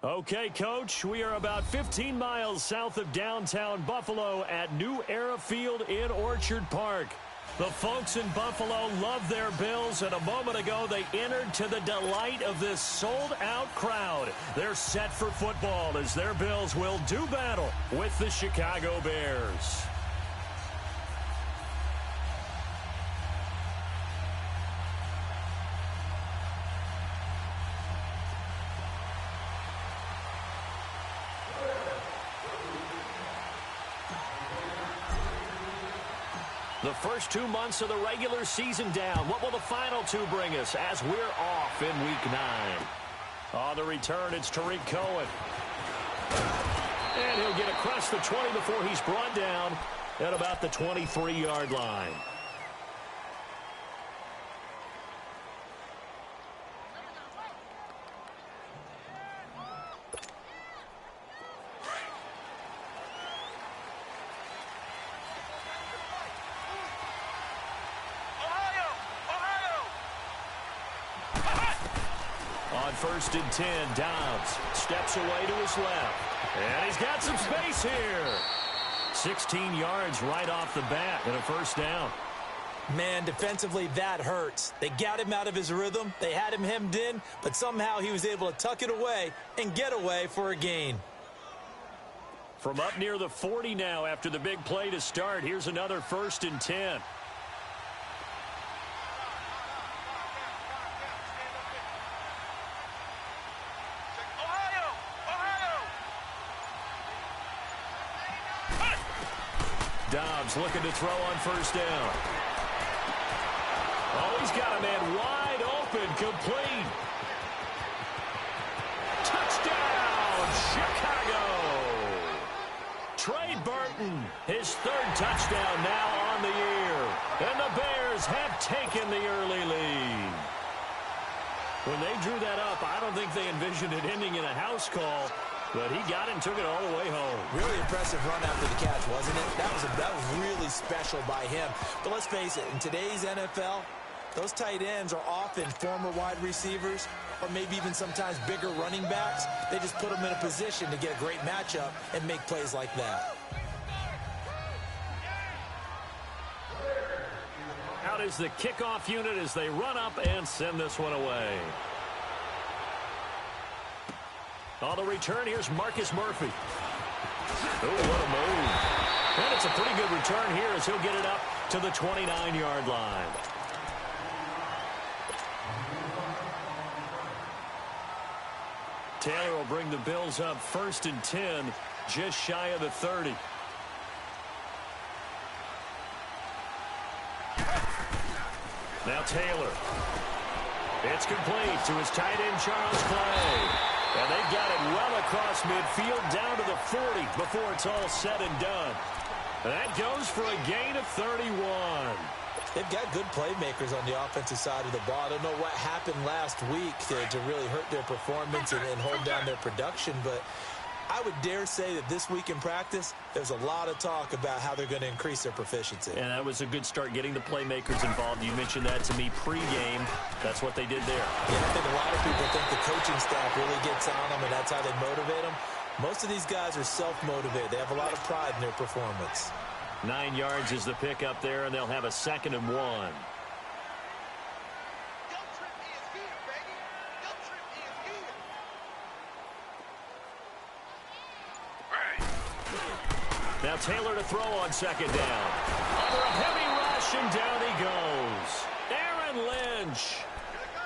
Okay, Coach, we are about 15 miles south of downtown Buffalo at New Era Field in Orchard Park. The folks in Buffalo love their Bills, and a moment ago they entered to the delight of this sold-out crowd. They're set for football as their Bills will do battle with the Chicago Bears. The first 2 months of the regular season down. What will the final two bring us as we're off in Week 9? On the return, it's Tariq Cohen. And he'll get across the 20 before he's brought down at about the 23-yard line. First and 10, Dobbs steps away to his left. And he's got some space here. 16 yards right off the bat and a first down. Man, defensively, that hurts. They got him out of his rhythm. They had him hemmed in, but somehow he was able to tuck it away and get away for a gain. From up near the 40 now after the big play to start, here's another first and 10. Dobbs looking to throw on first down. Oh, he's got a man wide open, complete. Touchdown, Chicago. Trey Burton, his third touchdown now on the year. And the Bears have taken the early lead. When they drew that up, I don't think they envisioned it ending in a house call. But he got it and took it all the way home. Really impressive run after the catch, wasn't it? That was really special by him. But let's face it, in today's NFL, those tight ends are often former wide receivers or maybe even sometimes bigger running backs. They just put them in a position to get a great matchup and make plays like that. Out is the kickoff unit as they run up and send this one away. On the return, here's Marcus Murphy. Oh, what a move. And it's a pretty good return here as he'll get it up to the 29-yard line. Taylor will bring the Bills up first and 10, just shy of the 30. Now Taylor. It's complete to his tight end, Charles Clay. And they've got it well across midfield down to the 40 before it's all said and done. And that goes for a gain of 31. They've got good playmakers on the offensive side of the ball. I don't know what happened last week to really hurt their performance and hold down their production, but I would dare say that this week in practice, there's a lot of talk about how they're going to increase their proficiency. And that was a good start getting the playmakers involved. You mentioned that to me pregame. That's what they did there. Yeah, I think a lot of people think the coaching staff really gets on them, and that's how they motivate them. Most of these guys are self-motivated. They have a lot of pride in their performance. 9 yards is the pick up there, and they'll have a 2nd and 1. Now Taylor to throw on 2nd down. Under a heavy rush, and down he goes. Aaron Lynch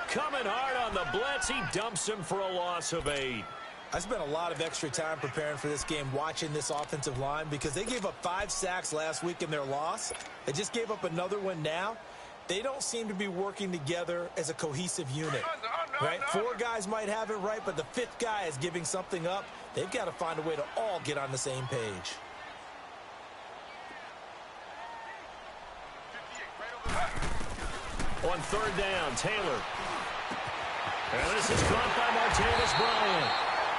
coming hard on the blitz. He dumps him for a loss of 8. I spent a lot of extra time preparing for this game watching this offensive line because they gave up 5 sacks last week in their loss. They just gave up another one now. They don't seem to be working together as a cohesive unit. Right? 4 guys might have it right, but the 5th guy is giving something up. They've got to find a way to all get on the same page. On 3rd down, Taylor. And this is caught by Martavis Bryant.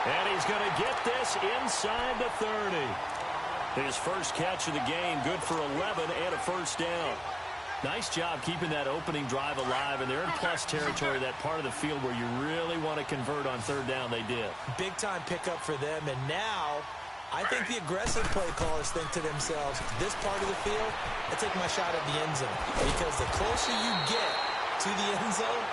And he's going to get this inside the 30. His first catch of the game, good for 11 and a first down. Nice job keeping that opening drive alive, and they're in plus territory, that part of the field where you really want to convert on third down. They did. Big-time pickup for them, and now I think the aggressive play callers think to themselves, this part of the field, I take my shot at the end zone, because the closer you get to the end zone,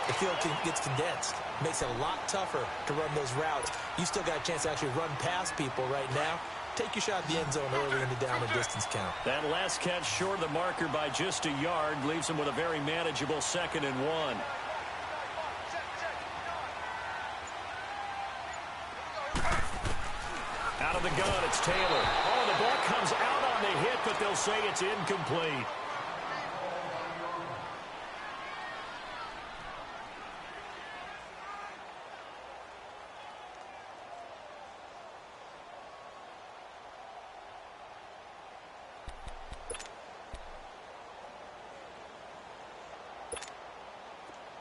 the field gets condensed. Makes it a lot tougher to run those routes. You still got a chance to actually run past people right now. Take your shot at the end zone early in the down and distance count. That last catch short of the marker by just a yard leaves him with a very manageable 2nd and 1. Out of the gun, it's Taylor. Oh, the ball comes out on the hit, but they'll say it's incomplete.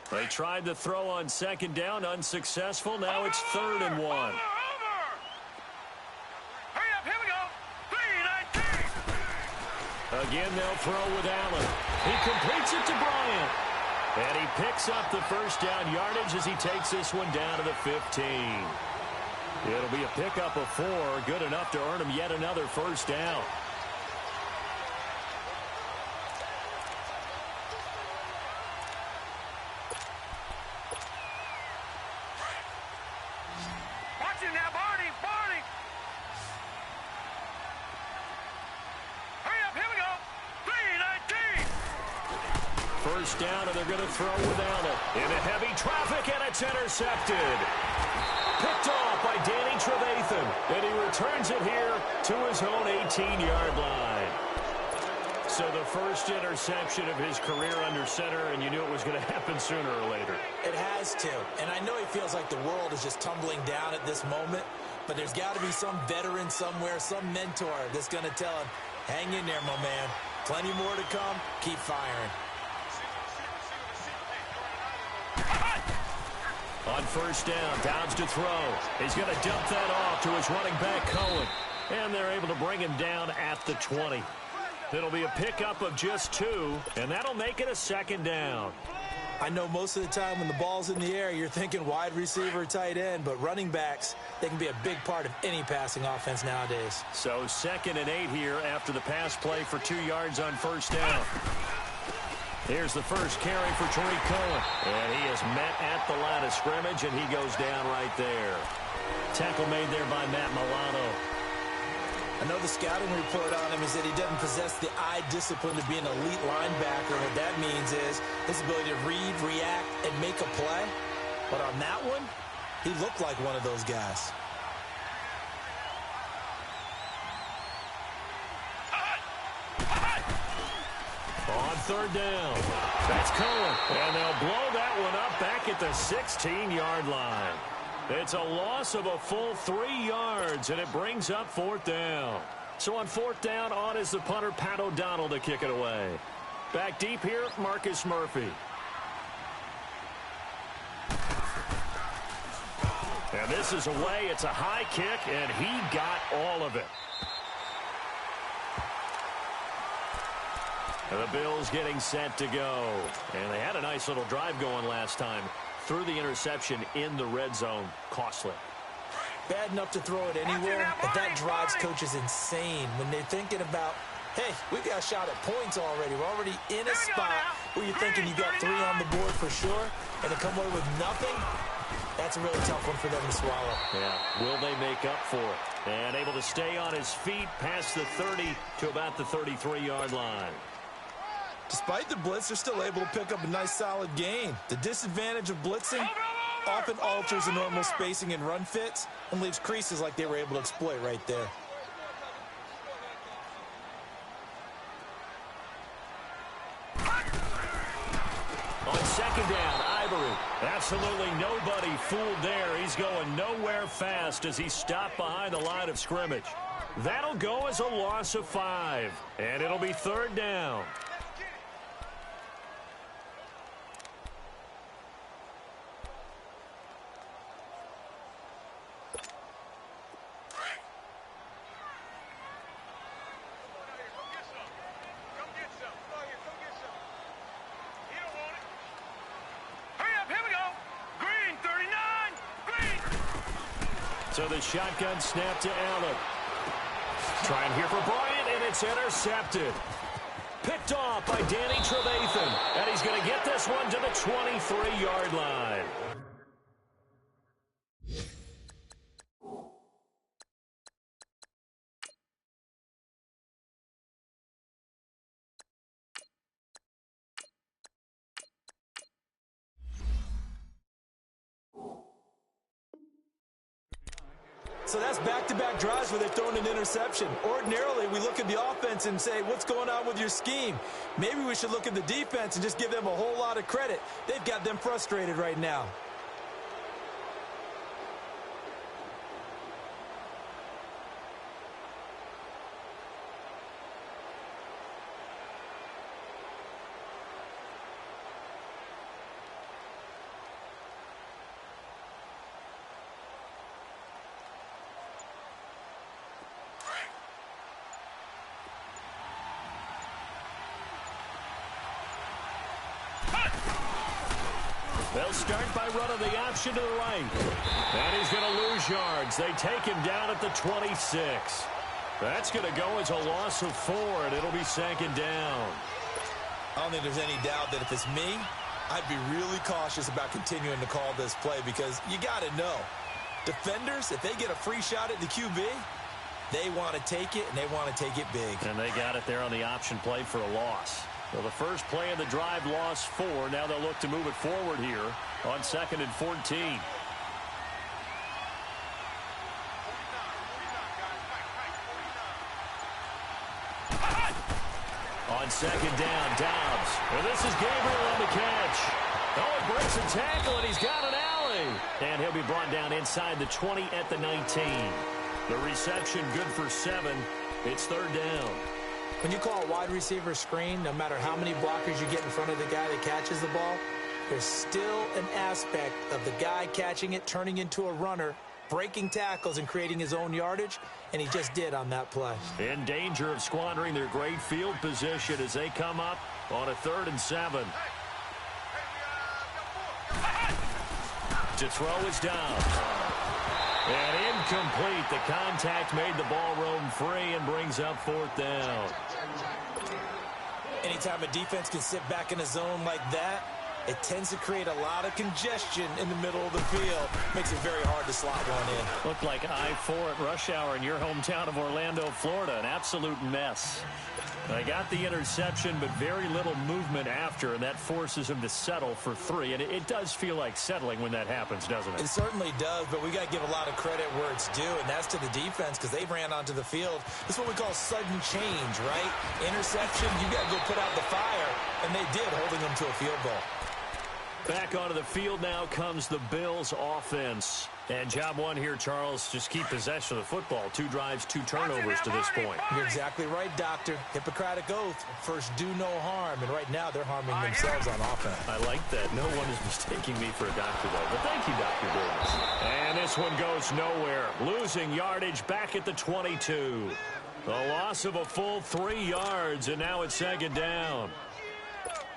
They tried to throw on 2nd down, unsuccessful. Now it's 3rd and 1. Hurry up, here we go. 3-19. Again, they'll throw with Allen. He completes it to Bryant. And he picks up the first down yardage as he takes this one down to the 15. It'll be a pickup of 4, good enough to earn him yet another first down. First down, and they're going to throw without it. Into heavy traffic, and it's intercepted. Picked off by Danny Trevathan, and he returns it here to his own 18-yard line. So the first interception of his career under center, and you knew it was going to happen sooner or later. It has to, and I know he feels like the world is just tumbling down at this moment, but there's got to be some veteran somewhere, some mentor that's going to tell him, hang in there, my man. Plenty more to come. Keep firing. On first down, Downs to throw. He's going to dump that off to his running back, Cohen. And they're able to bring him down at the 20. It'll be a pickup of just 2, and that'll make it a 2nd down. I know most of the time when the ball's in the air, you're thinking wide receiver, tight end, but running backs, they can be a big part of any passing offense nowadays. So 2nd and 8 here after the pass play for 2 yards on first down. Here's the first carry for Tariq Cohen. And he is met at the line of scrimmage, and he goes down right there. Tackle made there by Matt Milano. I know the scouting report on him is that he doesn't possess the eye discipline to be an elite linebacker. What that means is his ability to read, react, and make a play. But on that one, he looked like one of those guys. On third down, that's Cohen. And they'll blow that one up back at the 16-yard line. It's a loss of a full 3 yards, and it brings up 4th down. So on 4th down, on is the punter, Pat O'Donnell, to kick it away. Back deep here, Marcus Murphy. And this is away. It's a high kick, and he got all of it. And the Bills getting set to go. And they had a nice little drive going last time. Threw the interception in the red zone. Costly. Bad enough to throw it anywhere, but that drives coaches insane when they're thinking about, hey, we've got a shot at points already. We're already in a spot where you're thinking you got 3 on the board for sure, and to come away with nothing, that's a really tough one for them to swallow. Yeah, will they make up for it? And able to stay on his feet past the 30 to about the 33-yard line. Despite the blitz, they're still able to pick up a nice solid gain. The disadvantage of blitzing often alters the normal spacing and run fits and leaves creases like they were able to exploit right there. On second down, Ivory. Absolutely nobody fooled there. He's going nowhere fast as he stopped behind the line of scrimmage. That'll go as a loss of 5, and it'll be 3rd down. So the shotgun snap to Allen. Trying here for Bryant, and it's intercepted. Picked off by Danny Trevathan. And he's going to get this one to the 23-yard line. So that's back-to-back drives where they've thrown an interception. Ordinarily, we look at the offense and say, what's going on with your scheme? Maybe we should look at the defense and just give them a whole lot of credit. They've got them frustrated right now. They'll start by running the option to the right. And he's going to lose yards. They take him down at the 26. That's going to go as a loss of 4, and it'll be second down. I don't think there's any doubt that if it's me, I'd be really cautious about continuing to call this play because you got to know, defenders, if they get a free shot at the QB, they want to take it, and they want to take it big. And they got it there on the option play for a loss. Well, the first play of the drive lost 4. Now they'll look to move it forward here on 2nd and 14. On second down, Dobbs. Well, this is Gabriel on the catch. Oh, it breaks a tackle, and he's got an alley. And he'll be brought down inside the 20 at the 19. The reception good for 7. It's third down. When you call a wide receiver screen, no matter how many blockers you get in front of the guy that catches the ball, there's still an aspect of the guy catching it, turning into a runner, breaking tackles and creating his own yardage, and he just did on that play. In danger of squandering their great field position as they come up on a 3rd and 7. To throw is down. And incomplete. The contact made the ball roam free and brings up 4th down. Anytime a defense can sit back in a zone like that, it tends to create a lot of congestion in the middle of the field. Makes it very hard to slot one in. Looked like I-4 at rush hour in your hometown of Orlando, Florida. An absolute mess. They got the interception, but very little movement after, and that forces him to settle for 3. And it does feel like settling when that happens, doesn't it? It certainly does, but we got to give a lot of credit where it's due, and that's to the defense because they ran onto the field. This is what we call sudden change, right? Interception, you got to go put out the fire, and they did, holding them to a field goal. Back onto the field now comes the Bills offense. And job one here, Charles, just keep possession of the football. 2 drives, 2 turnovers to this point. You're exactly right, Doctor. Hippocratic oath. First, do no harm. And right now, they're harming themselves on offense. I like that. No one is mistaking me for a doctor, though. But thank you, Dr. Davis. And this one goes nowhere. Losing yardage back at the 22. The loss of a full 3 yards, and now it's 2nd down.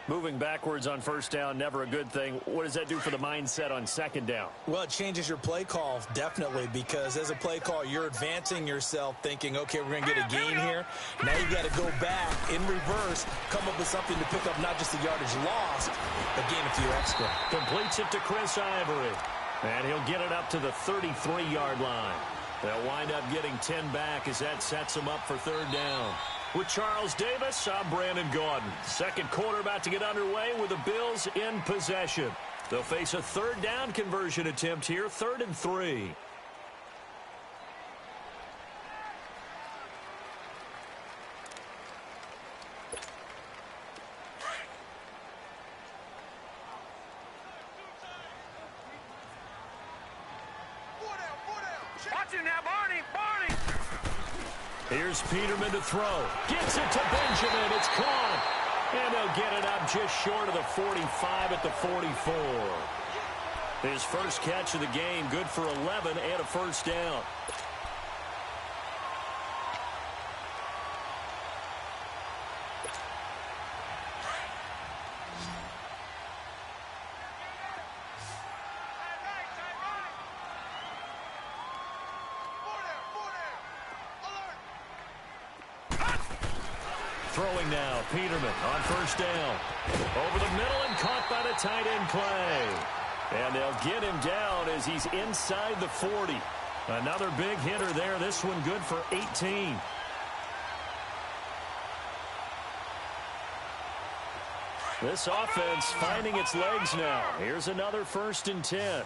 Moving backwards on 1st down, never a good thing. What does that do for the mindset on 2nd down? Well, it changes your play call, definitely, because as a play call, you're advancing yourself thinking, okay, we're going to get a gain here. Now you got to go back in reverse, come up with something to pick up not just the yardage lost, but gain a few extra. Completes it to Chris Ivory. And he'll get it up to the 33-yard line. They'll wind up getting 10 back as that sets them up for 3rd down. With Charles Davis, I'm Brandon Gaudin. Second quarter about to get underway with the Bills in possession. They'll face a 3rd down conversion attempt here, 3rd and 3. Watch him now, Barney! Here's Peterman to throw. Gets it to Benjamin. It's caught. And they'll get it up just short of the 45 at the 44. His first catch of the game, good for 11 and a 1st down. Throwing now, Peterman on first down. Over the middle and caught by the tight end Clay. And they'll get him down as he's inside the 40. Another big hitter there. This one good for 18. This offense finding its legs now. Here's another 1st and 10.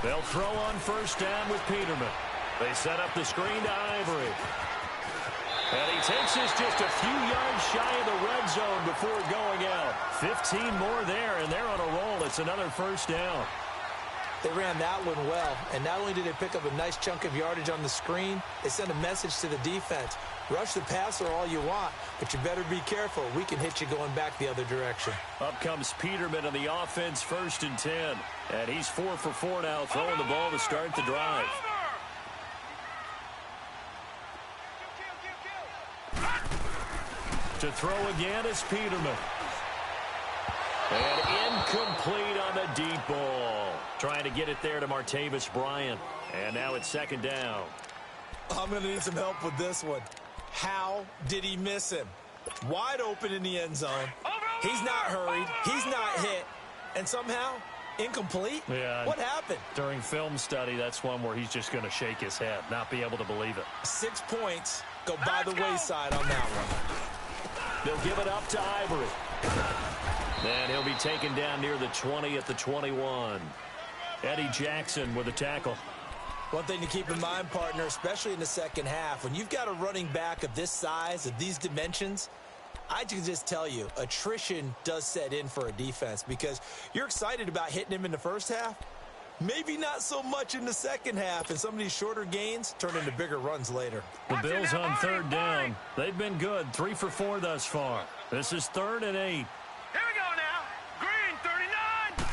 They'll throw on first down with Peterman. They set up the screen to Ivory. And he takes this just a few yards shy of the red zone before going out. 15 more there, and they're on a roll. It's another 1st down. They ran that one well, and not only did they pick up a nice chunk of yardage on the screen, they sent a message to the defense. Rush the passer all you want, but you better be careful. We can hit you going back the other direction. Up comes Peterman on the offense, 1st and 10. And he's 4 for 4 now, throwing the ball to start the drive. To throw again is Peterman. And incomplete on the deep ball. Trying to get it there to Martavis Bryant. And now it's 2nd down. I'm going to need some help with this one. How did he miss him? Wide open in the end zone. He's not hurried. He's not hit. And somehow, incomplete? Yeah. What happened? During film study, that's one where he's just going to shake his head, not be able to believe it. 6 points go by the wayside on that one. They'll give it up to Ivory. And he'll be taken down near the 20 at the 21. Eddie Jackson with a tackle. One thing to keep in mind, partner, especially in the second half, when you've got a running back of this size, of these dimensions, I can just tell you, attrition does set in for a defense because you're excited about hitting him in the first half. Maybe not so much in the second half, and some of these shorter gains turn into bigger runs later. The Bills on 3rd down. They've been good, 3 for 4 thus far. This is 3rd and 8. Here we go now. Green, 39.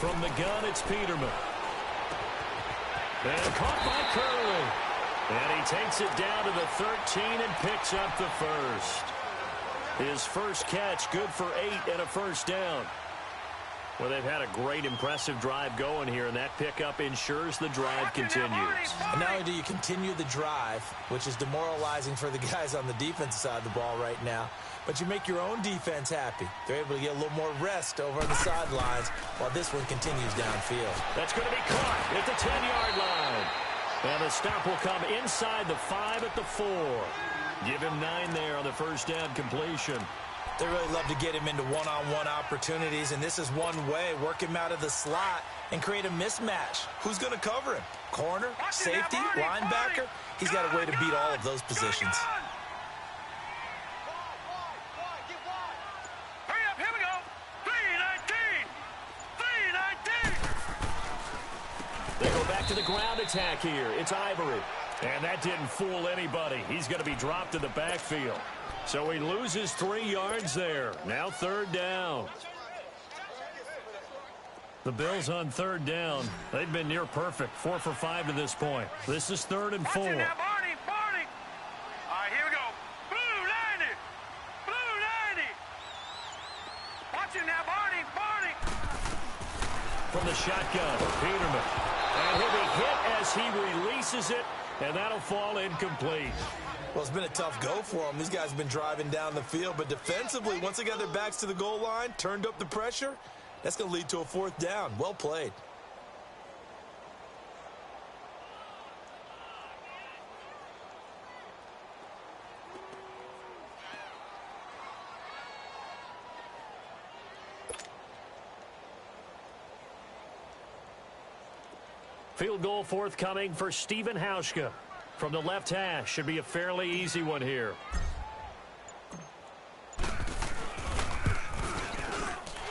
From the gun, it's Peterman. And caught by Curley. And he takes it down to the 13 and picks up the 1st. His first catch, good for 8 and a 1st down. Well, they've had a great, impressive drive going here, and that pickup ensures the drive continues. And not only do you continue the drive, which is demoralizing for the guys on the defensive side of the ball right now, but you make your own defense happy. They're able to get a little more rest over on the sidelines while this one continues downfield. That's going to be caught at the 10-yard line. And the stop will come inside the 5 at the 4. Give him 9 there on the first down completion. They really love to get him into one-on-one opportunities, and this is one way. Work him out of the slot and create a mismatch. Who's going to cover him? Corner, safety, linebacker? He's got a way to beat all of those positions. Hurry up, here we go. 319. 319. They go back to the ground attack here. It's Ivory. And that didn't fool anybody. He's going to be dropped in the backfield. So he loses 3 yards there. Now 3rd down. The Bills on 3rd down. They've been near perfect. 4 for 5 to this point. This is 3rd and 4. Watch it now, Barney. Barney. All right, here we go. Blue 90. Blue 90. Watch it now, Barney. Barney. From the shotgun, Peterman. And he'll be hit as he releases it, and that'll fall incomplete. Well, it's been a tough go for them. These guys have been driving down the field, but defensively, once they got their backs to the goal line, turned up the pressure, that's going to lead to a 4th down. Well played. Field goal forthcoming for Stephen Hauschka. From the left hash, should be a fairly easy one here.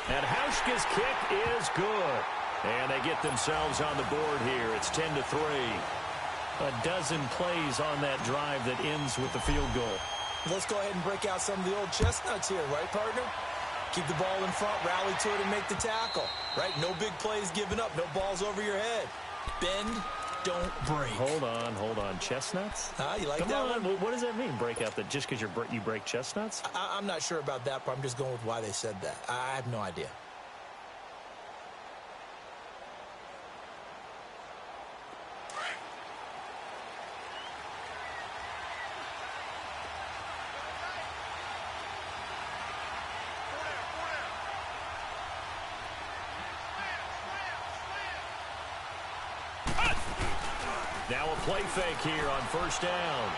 And Hauschka's kick is good. And they get themselves on the board here. It's 10-3. A dozen plays on that drive that ends with the field goal. Let's go ahead and break out some of the old chestnuts here, right, partner? Keep the ball in front, rally to it, and make the tackle, right? No big plays given up, no balls over your head. Bend, don't break. Hold on. Chestnuts? You like Come that on. one? What does that mean, break out? That just because you break chestnuts? I'm not sure about that, but I'm just going with why they said that. I have no idea. Now a play fake here on first down.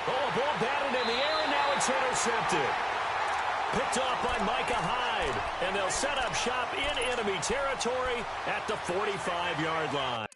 Oh, a ball batted in the air, and now it's intercepted. Picked off by Micah Hyde, and they'll set up shop in enemy territory at the 45-yard line.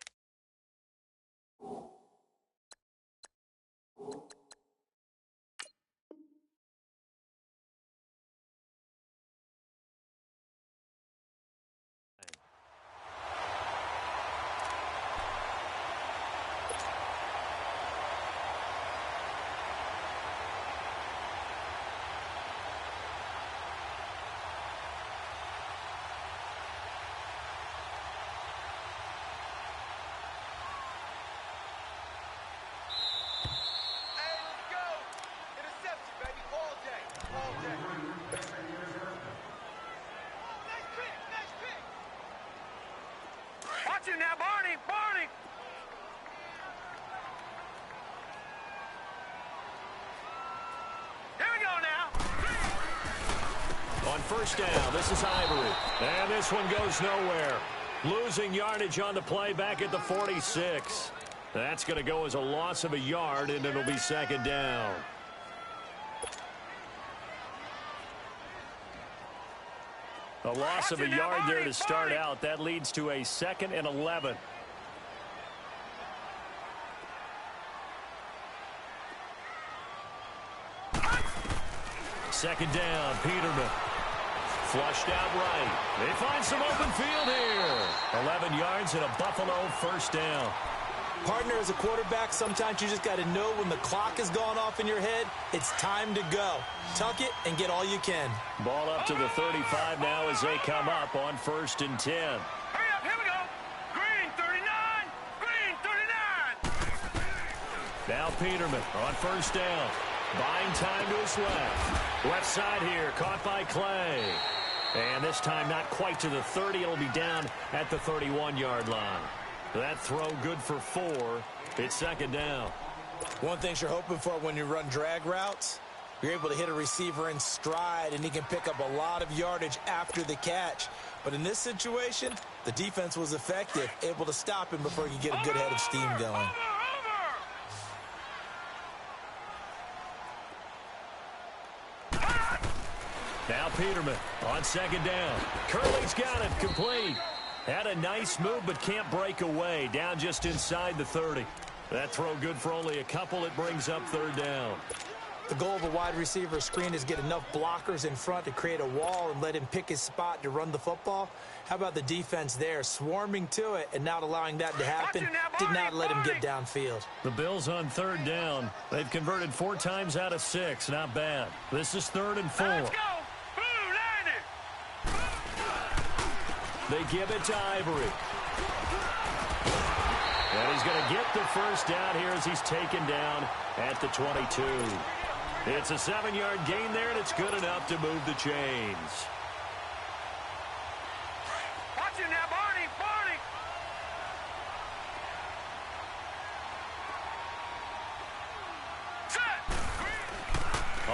Watch it now, Barney! Barney! Here we go now. On first down, this is Ivory. And this one goes nowhere. Losing yardage on the play back at the 46. That's going to go as a loss of a yard, and it'll be second down. A loss of a yard there to start out. That leads to a 2nd and 11. Second down, Peterman. Flushed out right. They find some open field here. 11 yards and a Buffalo first down. Partner, as a quarterback, sometimes you just got to know when the clock has gone off in your head, it's time to go. Tuck it and get all you can. Ball up to the 35 now as they come up on 1st and 10. Hurry up, here we go. Green 39, green 39. Now Peterman on first down. Buying time to his left. Left side here, caught by Clay. And this time not quite to the 30. It'll be down at the 31-yard line. That throw good for 4. It's second down. One thing you're hoping for when you run drag routes, you're able to hit a receiver in stride, and he can pick up a lot of yardage after the catch. But in this situation, the defense was effective, able to stop him before he could get a good head of steam going. Now Peterman on second down. Curley's got it, complete. Had a nice move but can't break away. Down just inside the 30. That throw good for only a couple. It brings up third down. The goal of a wide receiver screen is get enough blockers in front to create a wall and let him pick his spot to run the football. How about the defense there, swarming to it and not allowing that to happen? Did not let him get downfield. The Bills on third down. They've converted 4 times out of 6. Not bad. This is 3rd and 4. Let's go. They give it to Ivory. And he's going to get the first down here as he's taken down at the 22. It's a 7-yard gain there, and it's good enough to move the chains. Watch it now, Barney. Barney. Set.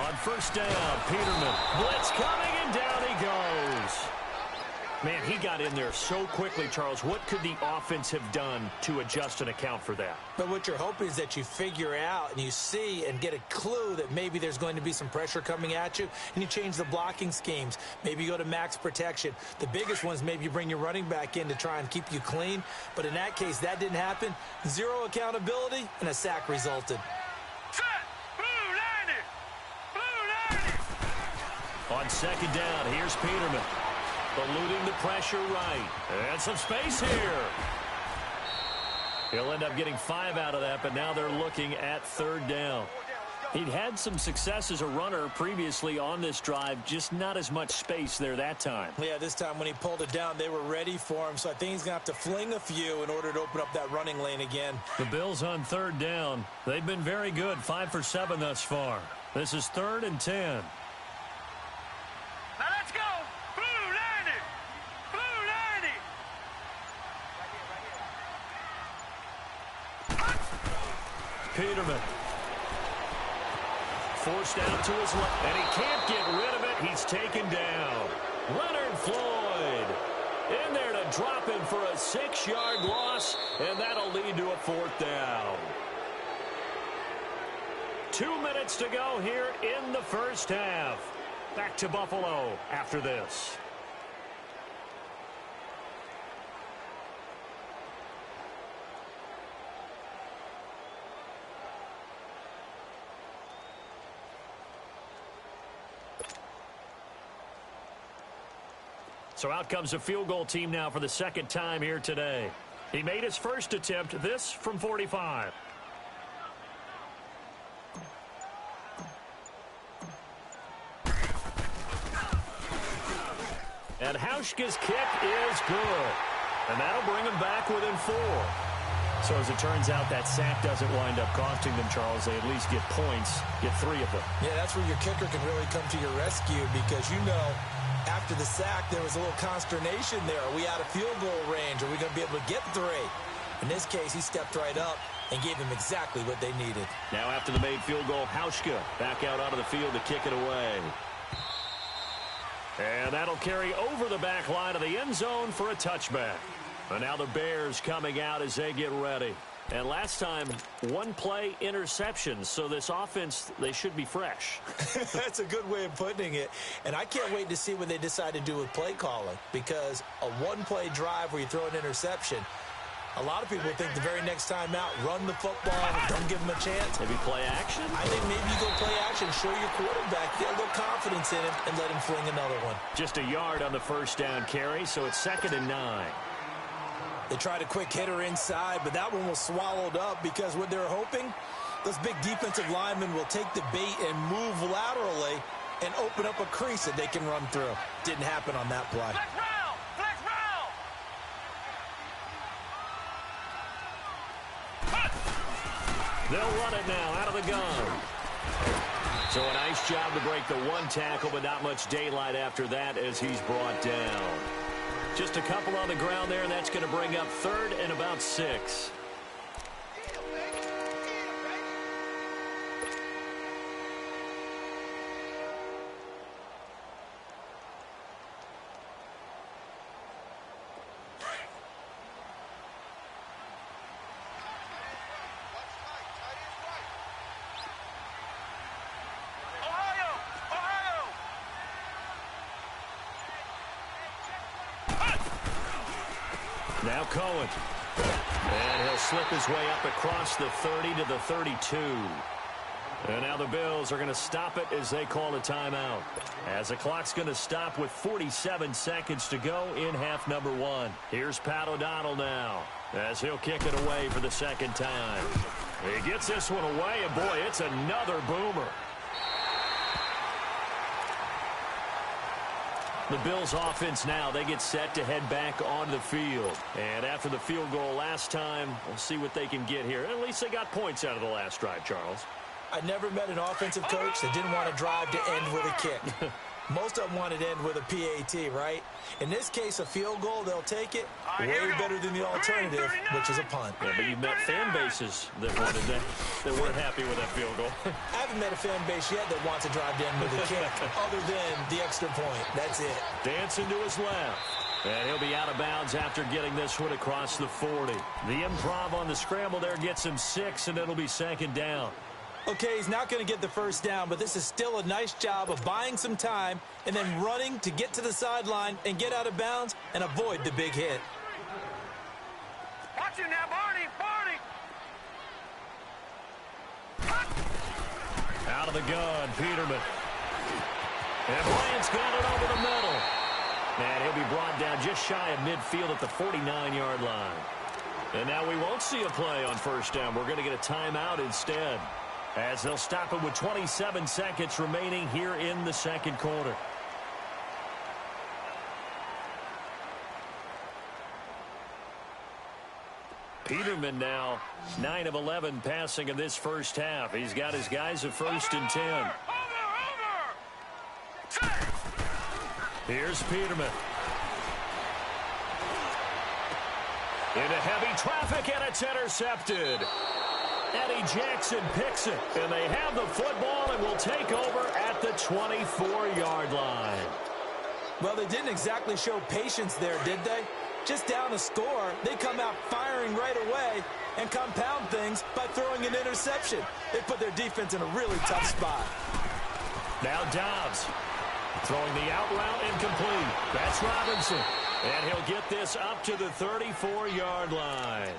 On first down, Peterman. Blitz coming, and down he goes. Man, he got in there so quickly, Charles. What could the offense have done to adjust and account for that? But what you're hoping is that you figure out and you see and get a clue that maybe there's going to be some pressure coming at you, and you change the blocking schemes. Maybe you go to max protection. The biggest ones, maybe you bring your running back in to try and keep you clean. But in that case, that didn't happen. 0 accountability, and a sack resulted. Set. Blue 90. Blue 90. On second down, here's Peterman. Eluding the pressure right. And some space here. He'll end up getting 5 out of that, but now they're looking at third down. He'd had some success as a runner previously on this drive, just not as much space there that time. Yeah, this time when he pulled it down, they were ready for him, so I think he's going to have to fling a few in order to open up that running lane again. The Bills on third down. They've been very good, 5 for 7 thus far. This is 3rd and 10. Now let's go. Blue 90. Blue 90. Peterman. Forced out to his left, and he can't get rid of it. He's taken down. Leonard Floyd. In there to drop him for a 6-yard loss, and that'll lead to a 4th down. 2 minutes to go here in the first half. Back to Buffalo after this. So out comes a field goal team now for the second time here today. He made his first attempt, this from 45. And Hauschka's kick is good. And that'll bring him back within 4. So as it turns out, that sack doesn't wind up costing them, Charles. They at least get points, get 3 of them. Yeah, that's where your kicker can really come to your rescue because you know after the sack there was a little consternation there. Are we out of field goal range? Are we going to be able to get 3? In this case, he stepped right up and gave them exactly what they needed. Now after the made field goal, Hauschka back out onto the field to kick it away. And that'll carry over the back line of the end zone for a touchback. And now the Bears coming out as they get ready. And last time, 1-play interception. So this offense, they should be fresh. That's a good way of putting it. And I can't wait to see what they decide to do with play calling. Because a 1-play drive where you throw an interception, a lot of people think the very next time out, run the football, don't give them a chance. Maybe play action? I think maybe you go play action, show your quarterback, get a little confidence in him, and let him fling another one. Just a yard on the first down carry, so it's 2nd and 9. They tried a quick hitter inside, but that one was swallowed up because what they're hoping, those big defensive linemen will take the bait and move laterally and open up a crease that they can run through. Didn't happen on that play. Flex round! Flex round! They'll run it now out of the gun. So a nice job to break the 1 tackle, but not much daylight after that as he's brought down. Just a couple on the ground there, and that's going to bring up 3rd and about 6. Now Cohen. And he'll slip his way up across the 30 to the 32. And now the Bills are going to stop it as they call a timeout. As the clock's going to stop with 47 seconds to go in half number 1. Here's Pat O'Donnell now as he'll kick it away for the 2nd time. He gets this one away, and boy, it's another boomer. The Bills offense now, they get set to head back onto the field. And after the field goal last time, we'll see what they can get here. At least they got points out of the last drive, Charles. I never met an offensive coach that didn't want to drive to end with a kick. Most of them wanted to end with a PAT, right? In this case, a field goal, they'll take it way better than the alternative, which is a punt. Yeah, but you've met fan bases that wanted that weren't happy with that field goal. I haven't met a fan base yet that wants to drive to end with a kick other than the extra point. That's it. Dancing to his left. And he'll be out of bounds after getting this one across the 40. The improv on the scramble there gets him 6, and it'll be 2nd down. Okay, he's not going to get the first down, but this is still a nice job of buying some time and then running to get to the sideline and get out of bounds and avoid the big hit. Watch him now, Barney! Barney! Out of the gun, Peterman. And Bryant's got it over the middle. And he'll be brought down just shy of midfield at the 49-yard line. And now we won't see a play on first down. We're going to get a timeout instead, as they'll stop it with 27 seconds remaining here in the 2nd quarter. Peterman now 9 of 11 passing in this first half. He's got his guys at 1st and 10. Here's Peterman. Into heavy traffic, and it's intercepted. Eddie Jackson picks it, and they have the football and will take over at the 24-yard line. Well, they didn't exactly show patience there, did they? Just down a score, they come out firing right away and compound things by throwing an interception. They put their defense in a really tough spot. Now Dobbs throwing the out route incomplete. That's Robinson. And he'll get this up to the 34-yard line.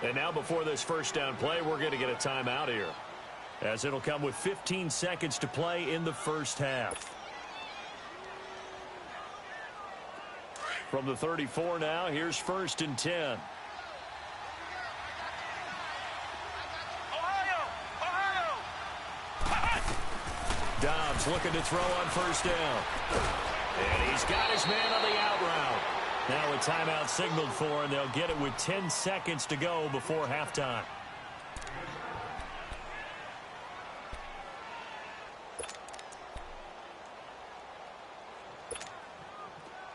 And now before this first down play, we're going to get a timeout here, as it'll come with 15 seconds to play in the first half. From the 34 now, here's 1st and 10. Dobbs looking to throw on 1st down. And he's got his man on the out route. Now a timeout signaled for, and they'll get it with 10 seconds to go before halftime.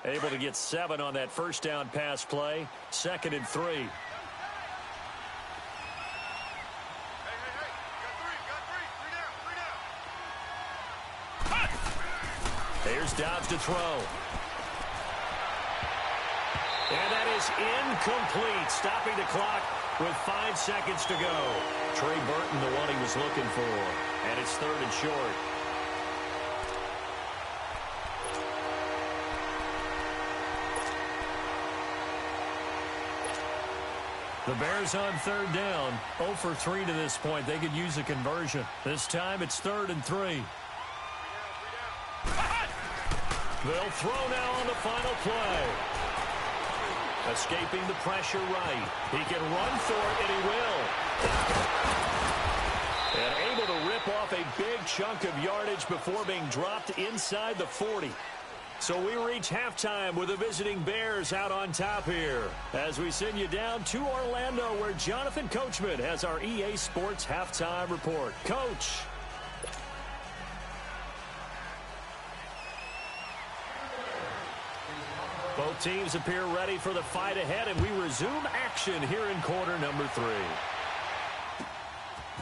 Able to get 7 on that 1st down pass play. 2nd and 3. Here's Dobbs to throw. And that is incomplete, stopping the clock with 5 seconds to go. Trey Burton, the one he was looking for. And it's 3rd and short. The Bears on 3rd down. 0 for 3 to this point. They could use a conversion. This time it's 3rd and 3. They'll throw now on the final play. Escaping the pressure right. He can run for it, and he will. And able to rip off a big chunk of yardage before being dropped inside the 40. So we reach halftime with the visiting Bears out on top here, as we send you down to Orlando, where Jonathan Coachman has our EA Sports halftime report. Coach. Both teams appear ready for the fight ahead, and we resume action here in quarter number 3.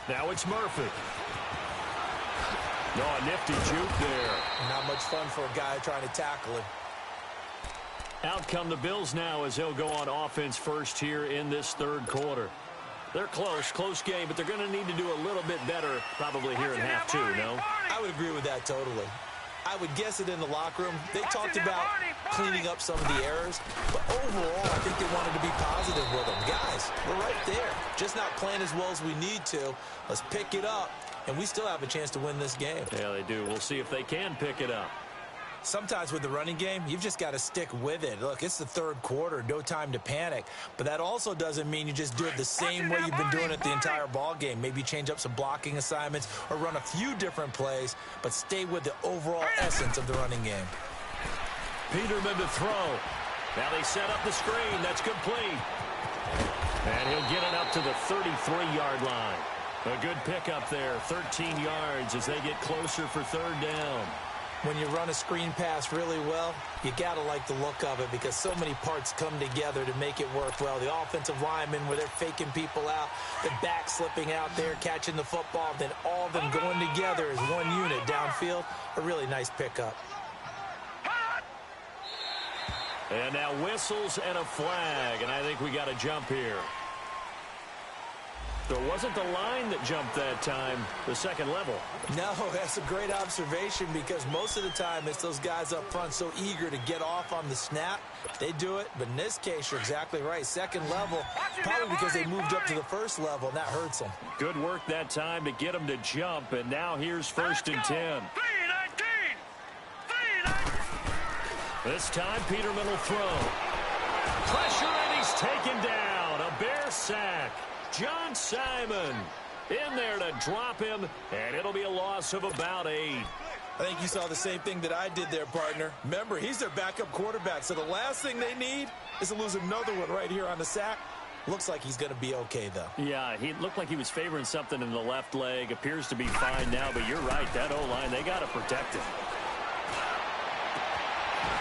Now it's Murphy. Oh, a nifty juke there. Not much fun for a guy trying to tackle him. Out come the Bills now, as they'll go on offense first here in this 3rd quarter. They're close game, but they're going to need to do a little bit better probably here in half 2, no? I would agree with that totally. I would guess it in the locker room. They talked about cleaning up some of the errors, but overall, I think they wanted to be positive with them. Guys, we're right there. Just not playing as well as we need to. Let's pick it up, and we still have a chance to win this game. Yeah, they do. We'll see if they can pick it up. Sometimes with the running game, you've just got to stick with it. Look, it's the 3rd quarter, no time to panic. But that also doesn't mean you just do it the same way you've been doing it the entire ball game. Maybe change up some blocking assignments or run a few different plays, but stay with the overall essence of the running game. Peterman to throw. Now they set up the screen. That's complete. And he'll get it up to the 33-yard line. A good pickup there, 13 yards as they get closer for 3rd down. When you run a screen pass really well, you got to like the look of it because so many parts come together to make it work well. The offensive linemen, where they're faking people out, the back slipping out there, catching the football, then all of them going together as one unit downfield. A really nice pickup. And now whistles and a flag, and I think we got a jump here. So it wasn't the line that jumped that time, the 2nd level. No, that's a great observation because most of the time it's those guys up front so eager to get off on the snap. They do it, but in this case, you're exactly right. 2nd level, probably because they moved up to the 1st level, and that hurts them. Good work that time to get them to jump, and now here's 1st and 10. This time, Peterman will throw. Pressure, and he's taken down. A Bear sack. John Simon in there to drop him, and it'll be a loss of about 8. I think you saw the same thing that I did there, partner. Remember, he's their backup quarterback, so the last thing they need is to lose another one right here on the sack. Looks like he's going to be okay, though. Yeah, he looked like he was favoring something in the left leg. Appears to be fine now, but you're right. That O-line, they got to protect him.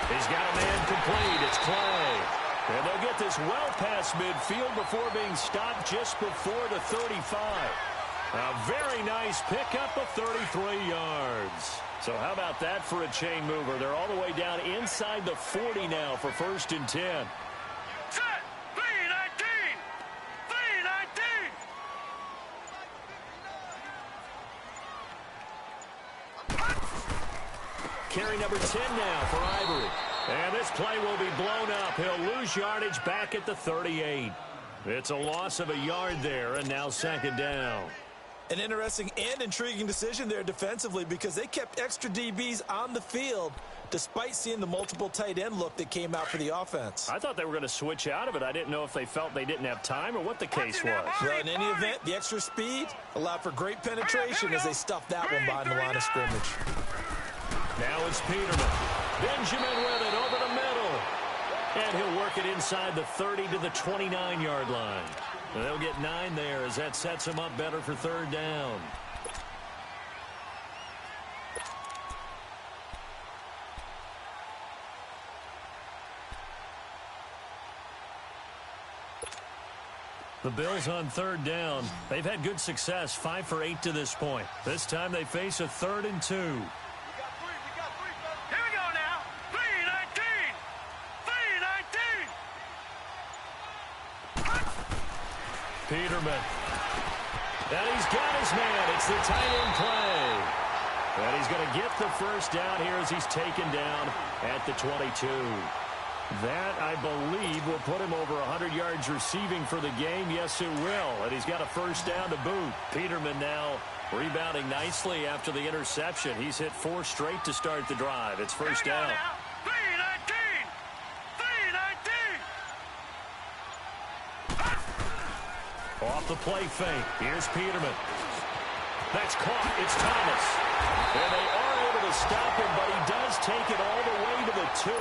He's got a man complete. It's Clay. And they'll get this well past midfield before being stopped just before the 35. A very nice pickup of 33 yards. So how about that for a chain mover? They're all the way down inside the 40 now for 1st and 10. Set. 3-19. 3-19. Carry number 10 now for Ivory. And this play will be blown up. He'll lose yardage back at the 38. It's a loss of a yard there, and now 2nd down. An interesting and intriguing decision there defensively because they kept extra DBs on the field despite seeing the multiple tight end look that came out for the offense. I thought they were going to switch out of it. I didn't know if they felt they didn't have time or what the case was. Well, in any event, the extra speed allowed for great penetration as they stuffed that one behind the line of scrimmage. Now it's Peterman. Benjamin with it over the middle. And he'll work it inside the 30 to the 29-yard line. And they'll get 9 there as that sets them up better for 3rd down. The Bills on 3rd down. They've had good success, 5 for 8 to this point. This time they face a 3rd and 2. Here we go now. 3-19. 3-19. Peterman. And he's got his man. It's the tight end play. And he's going to get the 1st down here as he's taken down at the 22. That, I believe, will put him over 100 yards receiving for the game. Yes, it will. And he's got a 1st down to boot. Peterman now rebounding nicely after the interception. He's hit 4 straight to start the drive. It's 1st down. 3-19. Off the play fake. Here's Peterman. That's caught. It's Thomas. And they are able to stop him, but he does take it all the way to the 2.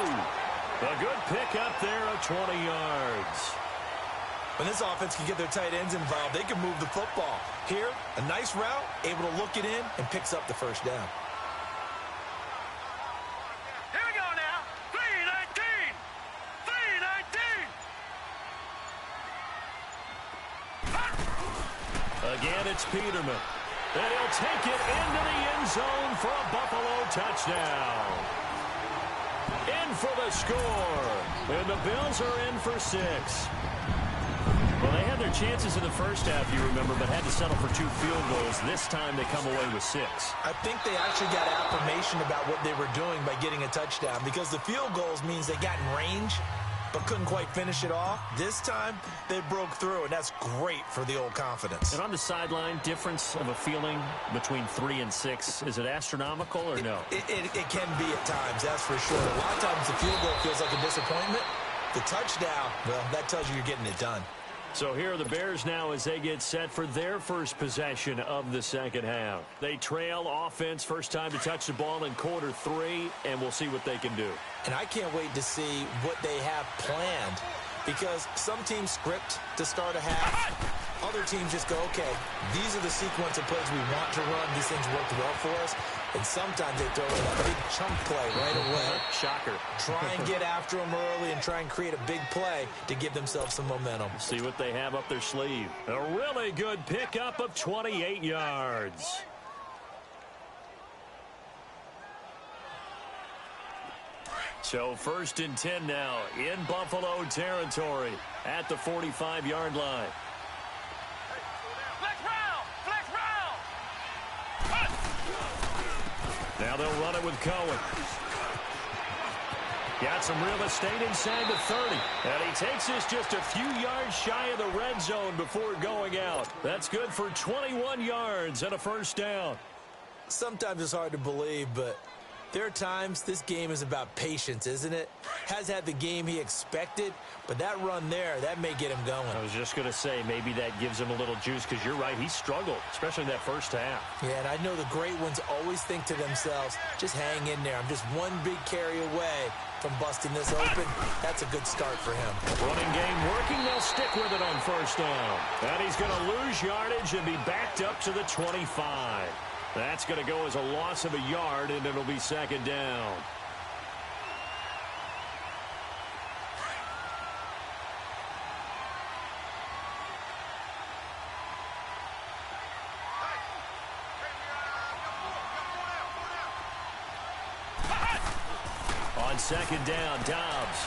A good pickup there of 20 yards. When this offense can get their tight ends involved, they can move the football. Here, a nice route, able to look it in, and picks up the 1st down. Here we go now. 3-19. 3-19. Again, it's Peterman. And he'll take it into the end zone for a Buffalo touchdown. In for the score. And the Bills are in for 6. Well, they had their chances in the 1st half, you remember, but had to settle for 2 field goals. This time they come away with 6. I think they actually got affirmation about what they were doing by getting a touchdown because the field goals means they got in range but couldn't quite finish it off. This time, they broke through, and that's great for the old confidence. And on the sideline, difference of a feeling between 3 and 6, is it astronomical or no? It can be at times, that's for sure. A lot of times the field goal feels like a disappointment. The touchdown, well, that tells you you're getting it done. So here are the Bears now as they get set for their first possession of the 2nd half. They trail offense, first time to touch the ball in quarter 3, and we'll see what they can do. And I can't wait to see what they have planned because some teams script to start a half. Other teams just go, okay, these are the sequence of plays we want to run. These things worked well for us. And sometimes they throw in a big chunk play right away. Shocker. Try and get after them early and try and create a big play to give themselves some momentum. See what they have up their sleeve. A really good pickup of 28 yards. So 1st and 10 now in Buffalo territory at the 45-yard line. Now they'll run it with Cohen. Got some real estate inside the 30. And he takes this just a few yards shy of the red zone before going out. That's good for 21 yards and a 1st down. Sometimes it's hard to believe, but there are times this game is about patience, isn't it? Has had the game he expected, but that run there, that may get him going. I was just going to say, maybe that gives him a little juice because you're right, he struggled, especially in that 1st half. Yeah, and I know the great ones always think to themselves, just hang in there. I'm just one big carry away from busting this open. That's a good start for him. Running game working, they'll stick with it on 1st down. And he's going to lose yardage and be backed up to the 25. That's going to go as a loss of a yard, and it'll be 2nd down. On second down, Dobbs.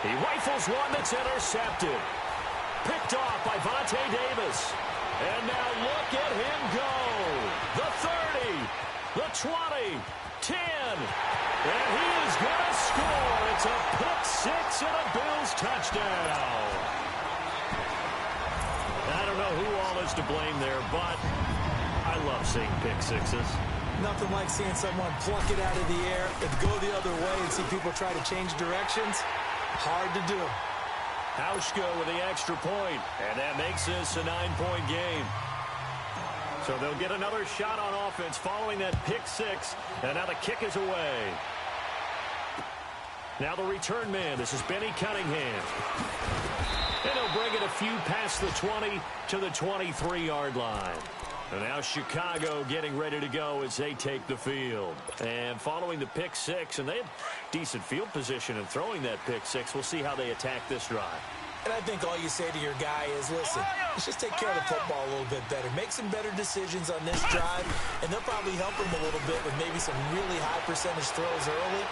He rifles one that's intercepted. Picked off by Vontae Davis. And now look at him go. The 30, the 20, 10. And he is going to score. It's a pick six and a Bills touchdown. I don't know who all is to blame there, but I love seeing pick sixes. Nothing like seeing someone pluck it out of the air and go the other way and see people try to change directions. Hard to do. Hauschka with the extra point, and that makes this a 9-point game. So they'll get another shot on offense following that pick six, and now the kick is away. Now the return man, this is Benny Cunningham. And he'll bring it a few past the 20 to the 23-yard line. And now Chicago getting ready to go as they take the field. And following the pick six, and they have decent field position in throwing that pick six. We'll see how they attack this drive. And I think all you say to your guy is, listen, let's just take care of the football a little bit better. Make some better decisions on this drive, and they'll probably help him a little bit with maybe some really high percentage throws early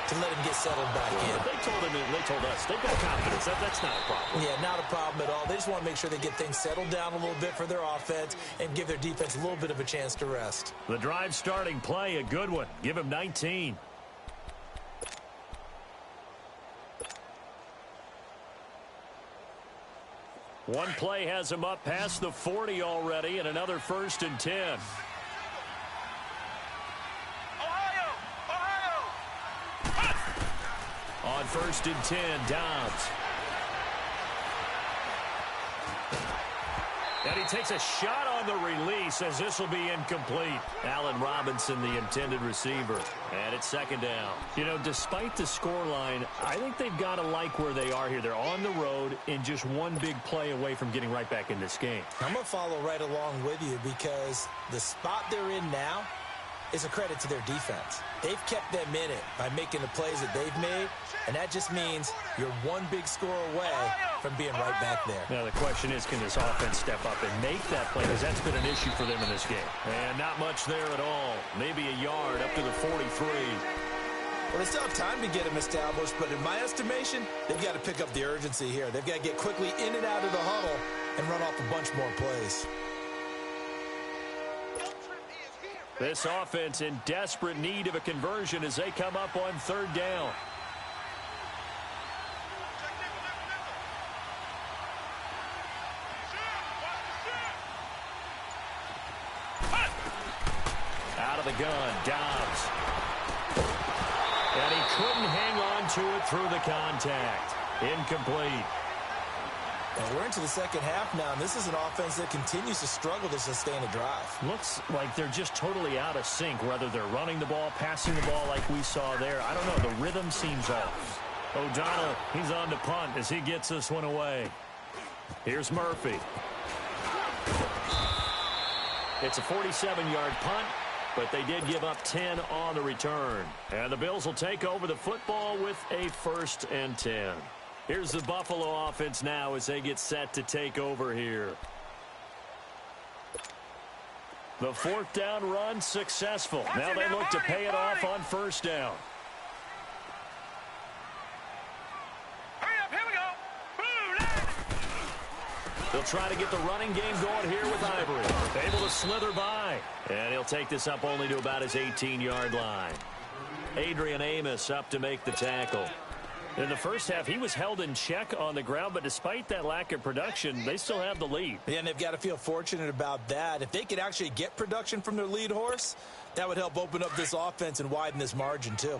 to let him get settled back in. They told him, and they told us, they've got confidence. That's not a problem. Yeah, not a problem at all. They just want to make sure they get things settled down a little bit for their offense and give their defense a little bit of a chance to rest. The drive starting play, a good one. Give him 19. One play has him up past the 40 already, and another 1st and 10. On 1st and 10, Dobbs. And he takes a shot on the release as this will be incomplete. Allen Robinson, the intended receiver. And it's 2nd down. You know, despite the scoreline, I think they've got to like where they are here. They're on the road and just one big play away from getting right back in this game. I'm going to follow right along with you because the spot they're in now is a credit to their defense. They've kept them in it by making the plays that they've made, and that just means you're one big score away from being right back there. Now the question is, can this offense step up and make that play? Because that's been an issue for them in this game. And not much there at all. Maybe a yard up to the 43. Well, they still have time to get him established, but in my estimation, they've got to pick up the urgency here. They've got to get quickly in and out of the huddle and run off a bunch more plays. This offense in desperate need of a conversion as they come up on 3rd down. Out of the gun, Dobbs. And he couldn't hang on to it through the contact. Incomplete. And we're into the 2nd half now, and this is an offense that continues to struggle to sustain a drive. Looks like they're just totally out of sync, whether they're running the ball, passing the ball like we saw there. I don't know. The rhythm seems off. O'Donnell, he's on to punt as he gets this one away. Here's Murphy. It's a 47-yard punt, but they did give up 10 on the return. And the Bills will take over the football with a 1st and 10. Here's the Buffalo offense now as they get set to take over here. The 4th down run successful. Now they look to pay it off on 1st down. Hurry up, here we go. They'll try to get the running game going here with Ivory. Able to slither by. And he'll take this up only to about his 18-yard line. Adrian Amos up to make the tackle. In the first half, he was held in check on the ground, but despite that lack of production, they still have the lead. Yeah, and they've got to feel fortunate about that. If they could actually get production from their lead horse, that would help open up this offense and widen this margin, too.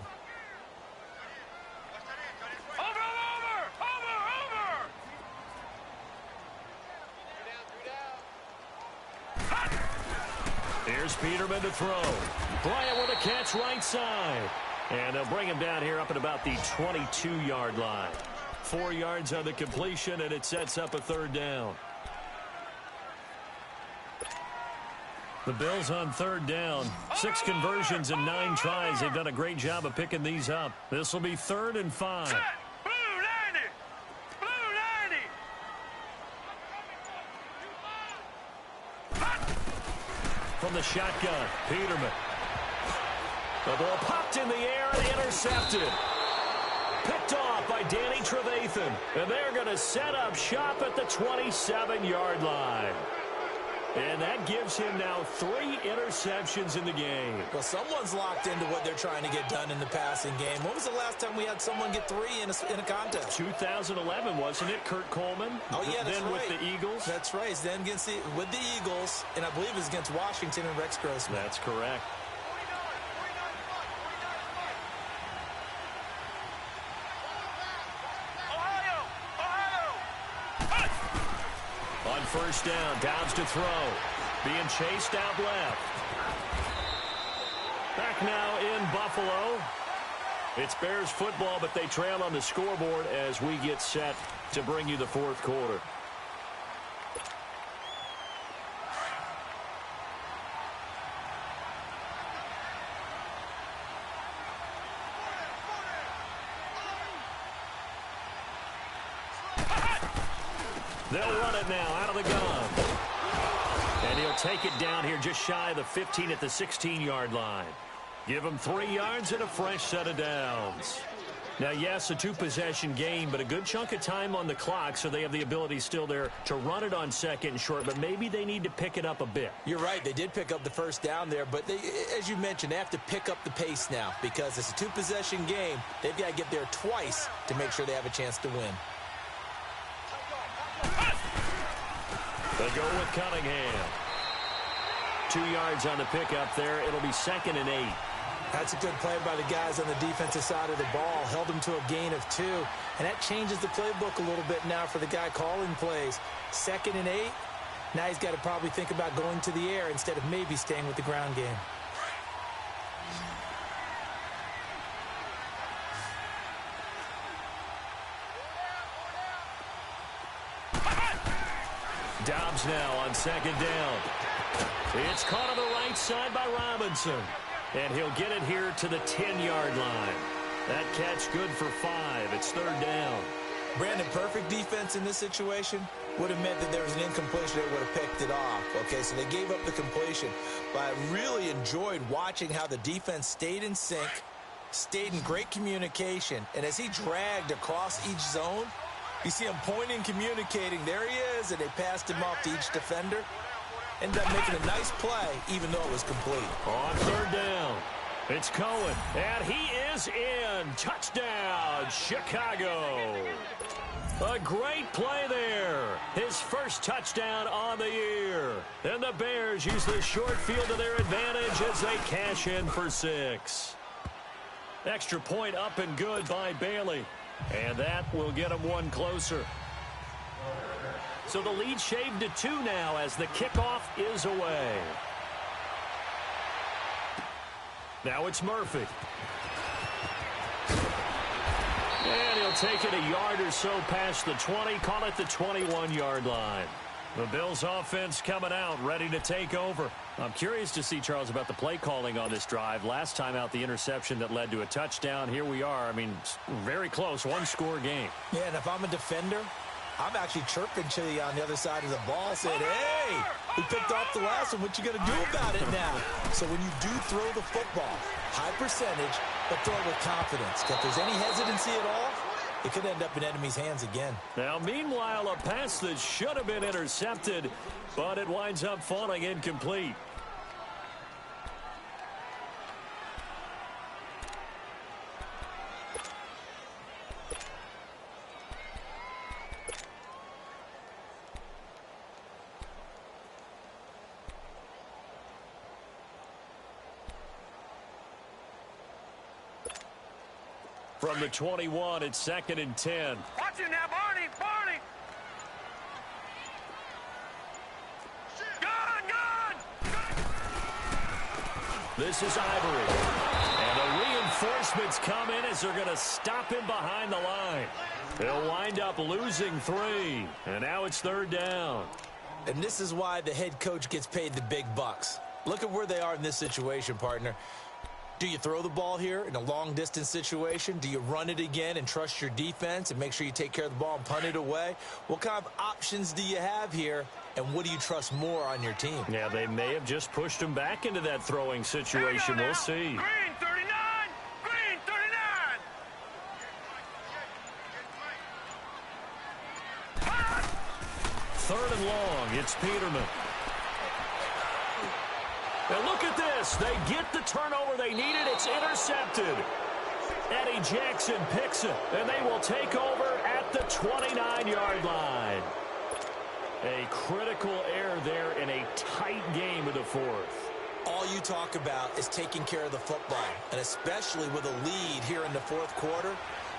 Here's Peterman to throw. Bryant with a catch right side. And they'll bring him down here up at about the 22-yard line. 4 yards on the completion, and it sets up a 3rd down. The Bills on 3rd down. 6 conversions and 9 tries. They've done a great job of picking these up. This will be 3rd and 5. Blue 90. Blue 90. From the shotgun, Peterman. The ball popped in the air and intercepted. Picked off by Danny Trevathan. And they're going to set up shop at the 27-yard line. And that gives him now 3 interceptions in the game. Well, someone's locked into what they're trying to get done in the passing game. When was the last time we had someone get 3 in a contest? 2011, wasn't it, Kurt Coleman? Oh, yeah, that's then right. With the Eagles? That's right. Then with the Eagles, and I believe it was against Washington and Rex Grossman. That's correct. On first down, Downs to throw. Being chased out left. Back now in Buffalo. It's Bears football, but they trail on the scoreboard as we get set to bring you the fourth quarter. They'll run it now out of the gun. And he'll take it down here just shy of the 15 at the 16-yard line. Give him 3 yards and a fresh set of downs. Now, yes, a 2-possession game, but a good chunk of time on the clock, so they have the ability still there to run it on second and short, but maybe they need to pick it up a bit. You're right. They did pick up the first down there, but as you mentioned, they have to pick up the pace now because it's a 2-possession game. They've got to get there twice to make sure they have a chance to win. They go with Cunningham. 2 yards on the pickup there. It'll be 2nd and 8. That's a good play by the guys on the defensive side of the ball. Held them to a gain of 2. And that changes the playbook a little bit now for the guy calling plays. 2nd and 8. Now he's got to probably think about going to the air instead of maybe staying with the ground game. Dobbs now on 2nd down. It's caught on the right side by Robinson. And he'll get it here to the 10-yard line. That catch good for 5. It's 3rd down. Brandon, perfect defense in this situation would have meant that there was an incompletion. They would have picked it off. Okay, so they gave up the completion. But I really enjoyed watching how the defense stayed in sync, stayed in great communication. And as he dragged across each zone, you see him pointing, communicating. There he is, and they passed him off to each defender. Ended up making a nice play, even though it was complete. On 3rd down, it's Cohen, and he is in. Touchdown, Chicago. A great play there. His first touchdown on the year. And the Bears use this short field to their advantage as they cash in for 6. Extra point up and good by Bailey. And that will get him 1 closer. So the lead shaved to 2 now as the kickoff is away. Now it's Murphy. And he'll take it a yard or so past the 20, call it the 21-yard line. The Bills offense coming out, ready to take over. I'm curious to see, Charles, about the play calling on this drive. Last time out, the interception that led to a touchdown. Here we are. I mean, very close, 1-score game. Yeah, and if I'm a defender, I'm actually chirping to you on the other side of the ball, saying, hey, we picked off the last one. What you going to do about it now? So when you do throw the football, high percentage, but throw it with confidence. If there's any hesitancy at all, it could end up in enemy's hands again. Now, meanwhile, a pass that should have been intercepted, but it winds up falling incomplete. From the 21, it's 2nd and 10. Watch it now, Barney! Barney! Gun! This is Ivory. And the reinforcements come in as they're going to stop him behind the line. They'll wind up losing 3. And now it's 3rd down. And this is why the head coach gets paid the big bucks. Look at where they are in this situation, partner. Do you throw the ball here in a long-distance situation? Do you run it again and trust your defense and make sure you take care of the ball and punt it away? What kind of options do you have here, and what do you trust more on your team? Yeah, they may have just pushed him back into that throwing situation. We'll see. Green, 39! third and long. It's Peterman. And look at this. They get the turnover they needed. It's intercepted. Eddie Jackson picks it, and they will take over at the 29-yard line. A critical error there in a tight game of the fourth. All you talk about is taking care of the football, and especially with a lead here in the fourth quarter.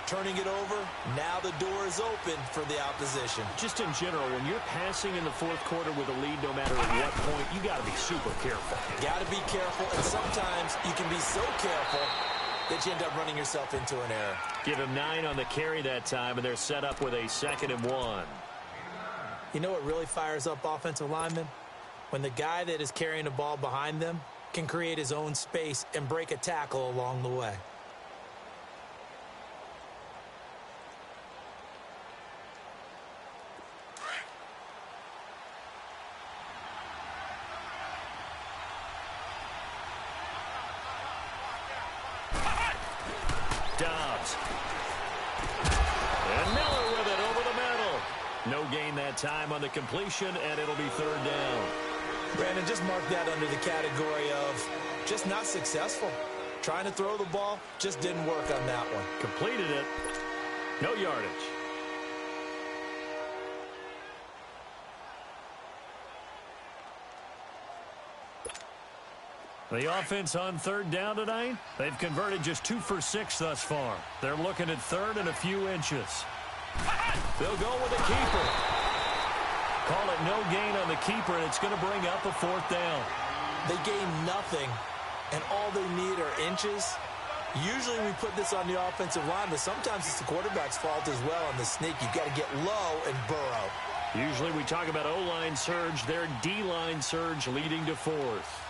Turning it over, now the door is open for the opposition. Just in general, when you're passing in the fourth quarter with a lead, no matter at what point, you got to be super careful. Got to be careful, and sometimes you can be so careful that you end up running yourself into an error. Give him 9 on the carry that time, and they're set up with a 2nd and 1. You know what really fires up offensive linemen? When the guy that is carrying the ball behind them can create his own space and break a tackle along the way. Dobbs. And Miller with it over the middle. No gain that time on the completion, and it'll be 3rd down. Brandon, just mark that under the category of just not successful. Trying to throw the ball, just didn't work on that one. Completed it. No yardage. The offense on 3rd down tonight, they've converted just 2 for 6 thus far. They're looking at 3rd and a few inches. They'll go with the keeper. Call it no gain on the keeper, and it's going to bring up a 4th down. They gain nothing, and all they need are inches. Usually we put this on the offensive line, but sometimes it's the quarterback's fault as well on the sneak. You've got to get low and burrow. Usually we talk about O-line surge, their D-line surge leading to 4th.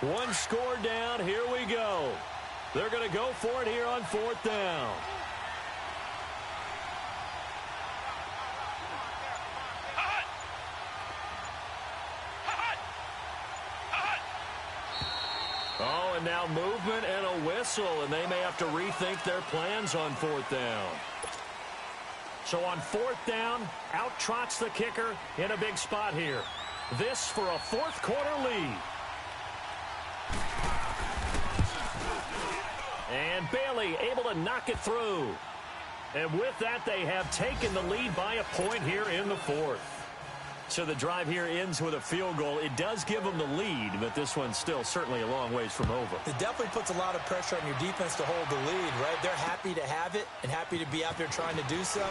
One score down. Here we go. They're going to go for it here on 4th down. Oh, and now movement and a whistle, and they may have to rethink their plans on 4th down. So on 4th down, out trots the kicker in a big spot here. This for a 4th quarter lead. And Bailey able to knock it through. And with that, they have taken the lead by a point here in the 4th. So the drive here ends with a field goal. It does give them the lead, but this one's still certainly a long ways from over. It definitely puts a lot of pressure on your defense to hold the lead, right? They're happy to have it and happy to be out there trying to do so.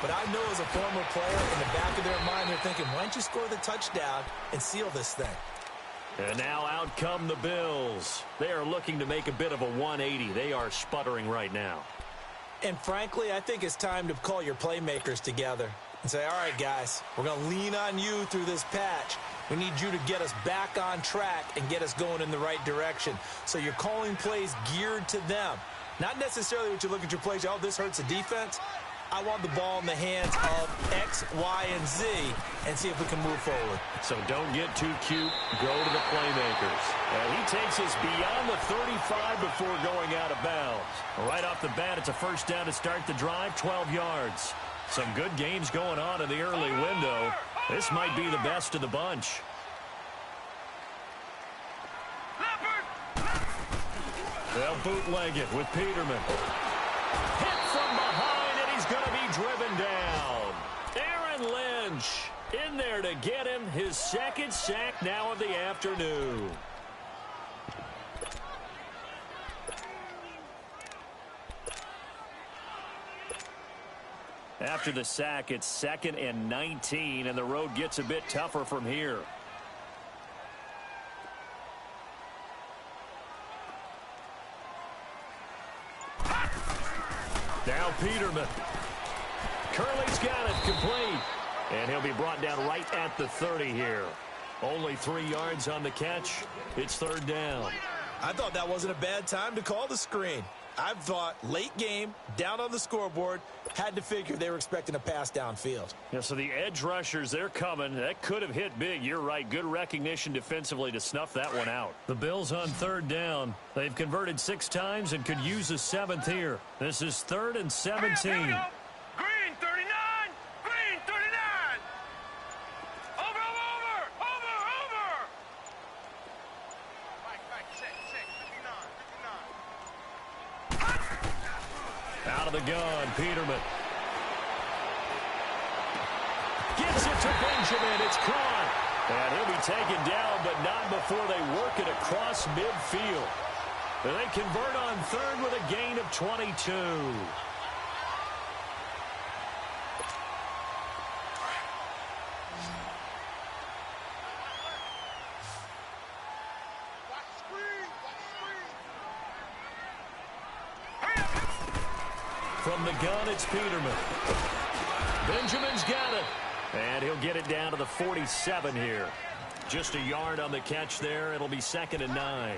But I know as a former player, in the back of their mind, they're thinking, why don't you score the touchdown and seal this thing? And now out come the Bills. They are looking to make a bit of a 180. They are sputtering right now. And frankly, I think it's time to call your playmakers together and say, all right, guys, we're going to lean on you through this patch. We need you to get us back on track and get us going in the right direction. So you're calling plays geared to them. Not necessarily what you look at your plays, oh, this hurts the defense. I want the ball in the hands of X, Y, and Z and see if we can move forward. So don't get too cute. Go to the playmakers. And he takes us beyond the 35 before going out of bounds. Right off the bat, it's a 1st down to start the drive, 12 yards. Some good games going on in the early window. This might be the best of the bunch. They'll bootleg it with Peterman. Hit from behind, and he's going to be driven down. Aaron Lynch in there to get him his 2nd sack now of the afternoon. After the sack, it's 2nd and 19, and the road gets a bit tougher from here. Now Peterman. Curley's got it complete. And he'll be brought down right at the 30 here. Only 3 yards on the catch. It's 3rd down. I thought that wasn't a bad time to call the screen. I've thought late game, down on the scoreboard, had to figure they were expecting a pass downfield. Yeah, so the edge rushers, they're coming. That could have hit big. You're right. Good recognition defensively to snuff that one out. The Bills on third down. They've converted 6 times and could use a 7th here. This is 3rd and 17. Here we go. Green 39. Green 39. Over. Right, check, 59. Out of the gun, Peterman. Gets it to Benjamin. It's caught. And he'll be taken down, but not before they work it across midfield. And they convert on 3rd with a gain of 22. From the gun, it's Peterman. Benjamin's got it. And he'll get it down to the 47 here. Just a yard on the catch there. It'll be 2nd and 9.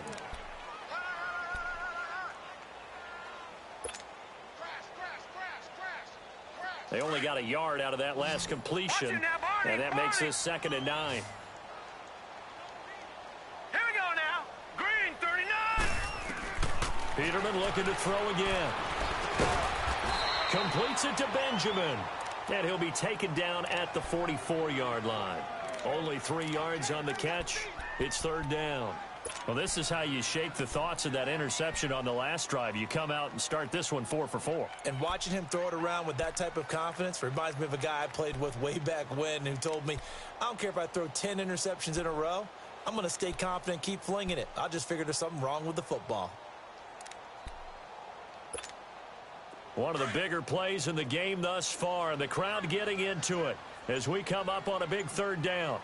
They only got a yard out of that last completion. And that makes this 2nd and 9. Here we go now. Green 39. Peterman looking to throw again. Completes it to Benjamin. And he'll be taken down at the 44-yard line. Only 3 yards on the catch. It's 3rd down. Well, this is how you shake the thoughts of that interception on the last drive. You come out and start this one 4 for 4. And watching him throw it around with that type of confidence reminds me of a guy I played with way back when who told me, I don't care if I throw 10 interceptions in a row. I'm going to stay confident, keep flinging it. I just figured there's something wrong with the football. One of the bigger plays in the game thus far, and the crowd getting into it as we come up on a big 3rd down.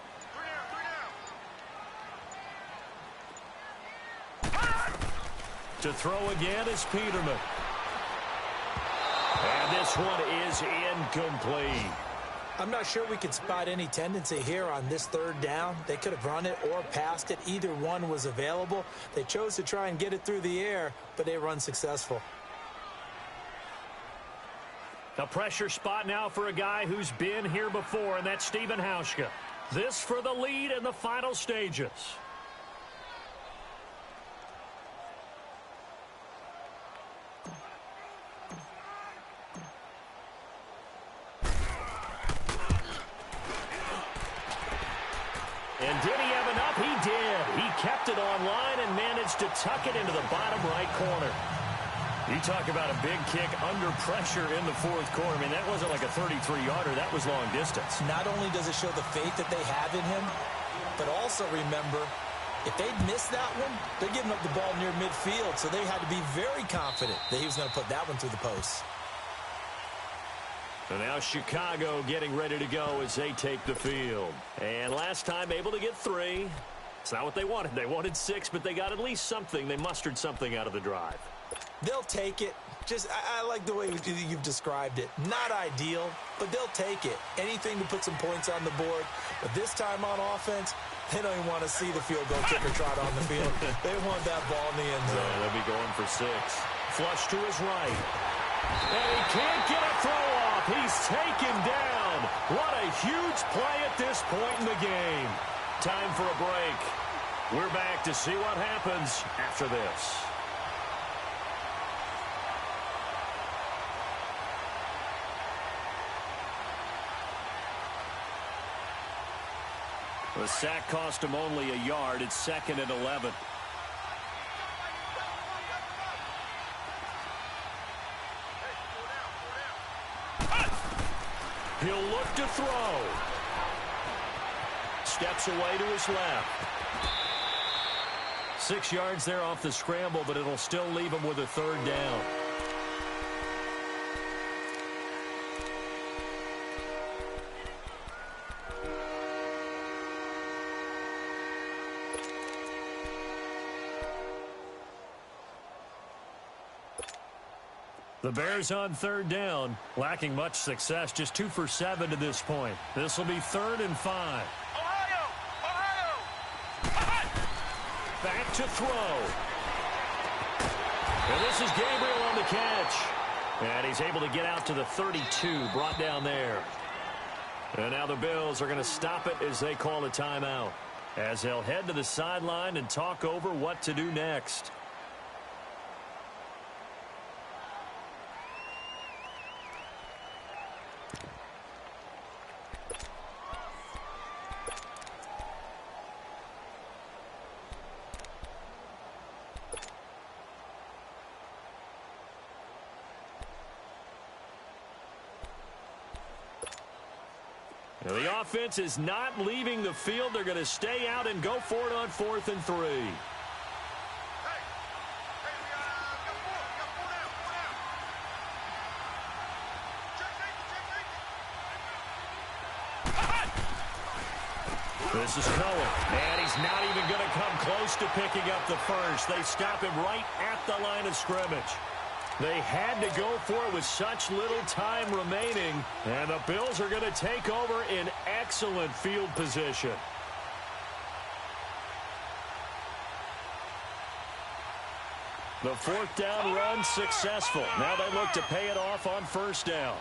To throw again is Peterman. And this one is incomplete. I'm not sure we could spot any tendency here on this 3rd down. They could have run it or passed it. Either one was available. They chose to try and get it through the air, but they were unsuccessful. A pressure spot now for a guy who's been here before, and that's Stephen Hauschka. This for the lead in the final stages. And did he have enough? He did. He kept it online and managed to tuck it into the bottom right corner. You talk about a big kick under pressure in the 4th quarter. I mean, that wasn't like a 33-yarder. That was long distance. Not only does it show the faith that they have in him, but also remember, if they'd missed that one, they're giving up the ball near midfield, so they had to be very confident that he was going to put that one through the post. And now Chicago getting ready to go as they take the field. And last time able to get 3. It's not what they wanted. They wanted 6, but they got at least something. They mustered something out of the drive. They'll take it. I like the way you've described it. Not ideal, but they'll take it. Anything to put some points on the board. But this time on offense, they don't even want to see the field goal kicker trot on the field. They want that ball in the end zone. Yeah, they'll be going for 6. Flush to his right. And he can't get a throw off. He's taken down. What a huge play at this point in the game. Time for a break. We're back to see what happens after this. The sack cost him only a yard. It's 2nd and 11. He'll look to throw. Steps away to his left. 6 yards there off the scramble, but it'll still leave him with a 3rd down. The Bears on 3rd down, lacking much success, just 2 for 7 to this point. This will be 3rd and 5. Back to throw. And this is Gabriel on the catch. And he's able to get out to the 32, brought down there. And now the Bills are going to stop it as they call a timeout, as they'll head to the sideline and talk over what to do next. Now the offense is not leaving the field. They're going to stay out and go for it on 4th and 3. This is Cohen, and he's not even going to come close to picking up the first. They stop him right at the line of scrimmage. They had to go for it with such little time remaining, and the Bills are going to take over in excellent field position. The 4th down run successful. Now they look to pay it off on 1st down.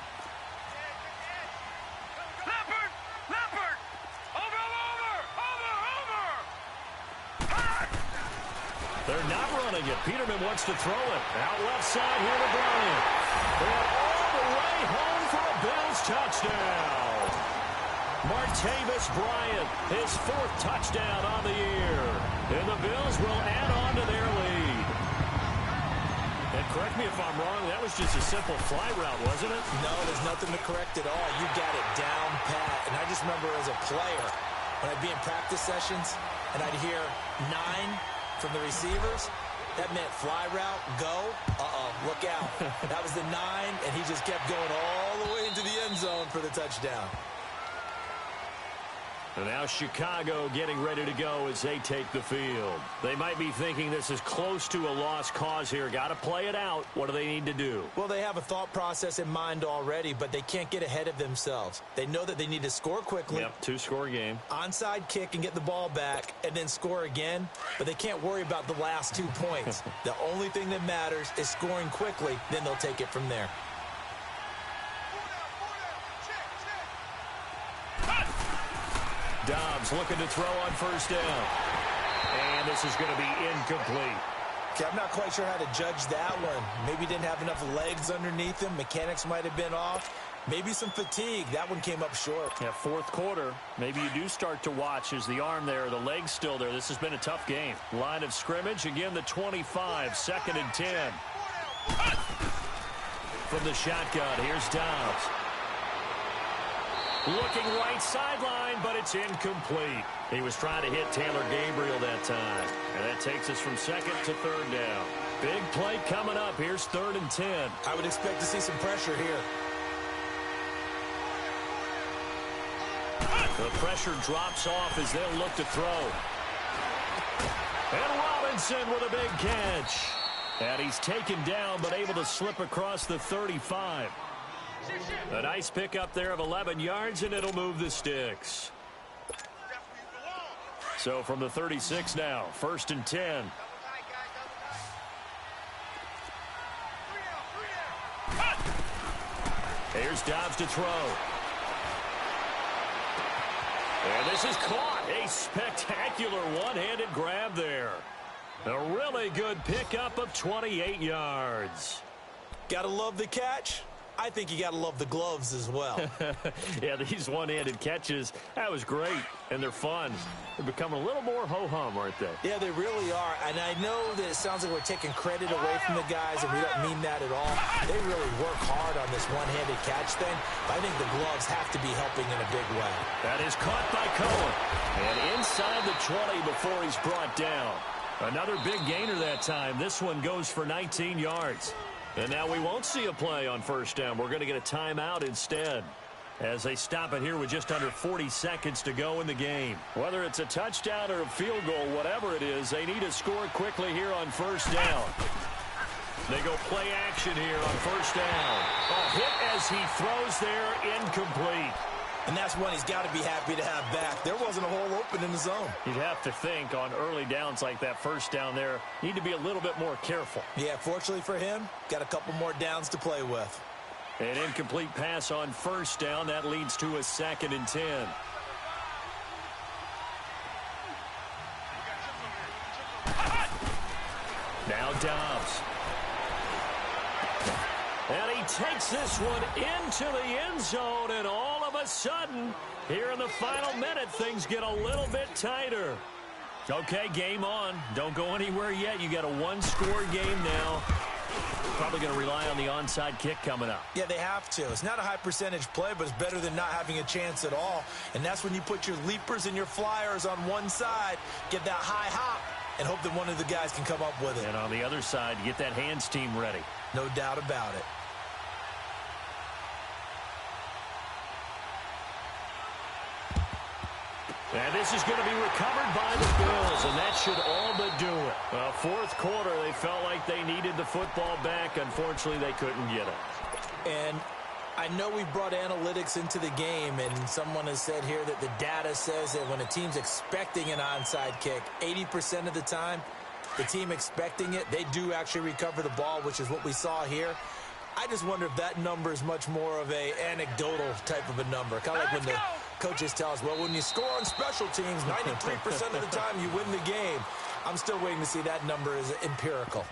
They're not running it. Peterman wants to throw it. Out left side here to Bryant. And all the way home for a Bills touchdown. Martavis Bryant, his 4th touchdown on the year. And the Bills will add on to their lead. And correct me if I'm wrong, that was just a simple fly route, wasn't it? No, there's nothing to correct at all. You got it down pat. And I just remember as a player, when I'd be in practice sessions, and I'd hear 9 from the receivers, that meant fly route, go, look out. That was the 9, and he just kept going all the way into the end zone for the touchdown. And now Chicago getting ready to go as they take the field. They might be thinking this is close to a lost cause here. Got to play it out. What do they need to do? Well, they have a thought process in mind already, but they can't get ahead of themselves. They know that they need to score quickly. Yep, 2-score game. Onside kick and get the ball back and then score again, but they can't worry about the last 2 points. The only thing that matters is scoring quickly, then they'll take it from there. Dobbs looking to throw on 1st down. And this is going to be incomplete. Okay, I'm not quite sure how to judge that one. Maybe didn't have enough legs underneath him. Mechanics might have been off. Maybe some fatigue. That one came up short. Yeah, 4th quarter. Maybe you do start to watch as the arm there, the leg's still there. This has been a tough game. Line of scrimmage, again the 25, 2nd and 10. From the shotgun, here's Dobbs. Looking right sideline, but it's incomplete. He was trying to hit Taylor Gabriel that time. And that takes us from 2nd to 3rd down. Big play coming up. Here's 3rd and 10. I would expect to see some pressure here. The pressure drops off as they'll look to throw. And Robinson with a big catch. And he's taken down, but able to slip across the 35. A nice pickup there of 11 yards, and it'll move the sticks. So from the 36 now, 1st and 10. Here's Dobbs to throw. And this is caught. A spectacular one-handed grab there. A really good pickup of 28 yards. Gotta love the catch. I think you got to love the gloves as well. Yeah, these one-handed catches, that was great, and they're fun. They're becoming a little more ho-hum, aren't they? Yeah, they really are, and I know that it sounds like we're taking credit away from the guys, and we don't mean that at all. They really work hard on this one-handed catch thing, but I think the gloves have to be helping in a big way. That is caught by Cohen, and inside the 20 before he's brought down. Another big gainer that time. This one goes for 19 yards. And now we won't see a play on 1st down. We're going to get a timeout instead as they stop it here with just under 40 seconds to go in the game. Whether it's a touchdown or a field goal, whatever it is, they need to score quickly here on 1st down. They go play action here on 1st down. A hit as he throws there, incomplete. And that's one he's got to be happy to have back. There wasn't a hole open in the zone. You'd have to think on early downs like that first down there, need to be a little bit more careful. Yeah, fortunately for him, got a couple more downs to play with. An incomplete pass on first down. That leads to a 2nd and 10. Now Dobbs. And he takes this one into the end zone, and all of a sudden, here in the final minute, things get a little bit tighter. Okay, game on. Don't go anywhere yet. You got a one-score game now. Probably going to rely on the onside kick coming up. Yeah, they have to. It's not a high percentage play, but it's better than not having a chance at all. And that's when you put your leapers and your flyers on one side, get that high hop, and hope that one of the guys can come up with it. And on the other side, get that hands team ready. No doubt about it. And this is going to be recovered by the Bills, and that should all but do it. Fourth quarter, they felt like they needed the football back. Unfortunately, they couldn't get it. And I know we brought analytics into the game, and someone has said here that the data says that when a team's expecting an onside kick, 80% of the time, the team expecting it, they do actually recover the ball, which is what we saw here. I just wonder if that number is much more of a anecdotal type of a number. Kind of like when the coaches tell us, well, when you score on special teams, 93% of the time you win the game. I'm still waiting to see that number is empirical.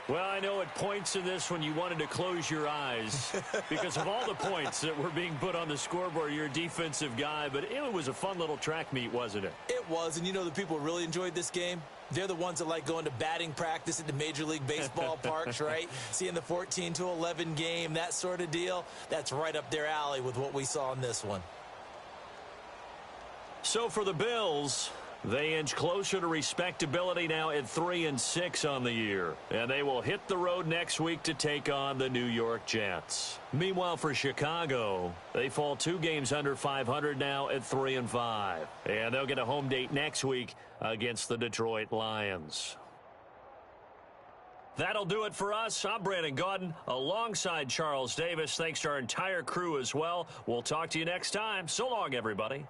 Well, I know at points in this when you wanted to close your eyes because of all the points that were being put on the scoreboard. You're a defensive guy, but it was a fun little track meet, wasn't it? It was, and you know the people really enjoyed this game? They're the ones that like going to batting practice at the Major League Baseball parks, right? Seeing the 14-11 game, that sort of deal. That's right up their alley with what we saw in this one. So for the Bills, they inch closer to respectability now at 3-6 on the year. And they will hit the road next week to take on the New York Jets. Meanwhile, for Chicago, they fall 2 games under 500 now at 3-5. And they'll get a home date next week against the Detroit Lions. That'll do it for us. I'm Brandon Gaudin alongside Charles Davis. Thanks to our entire crew as well. We'll talk to you next time. So long, everybody.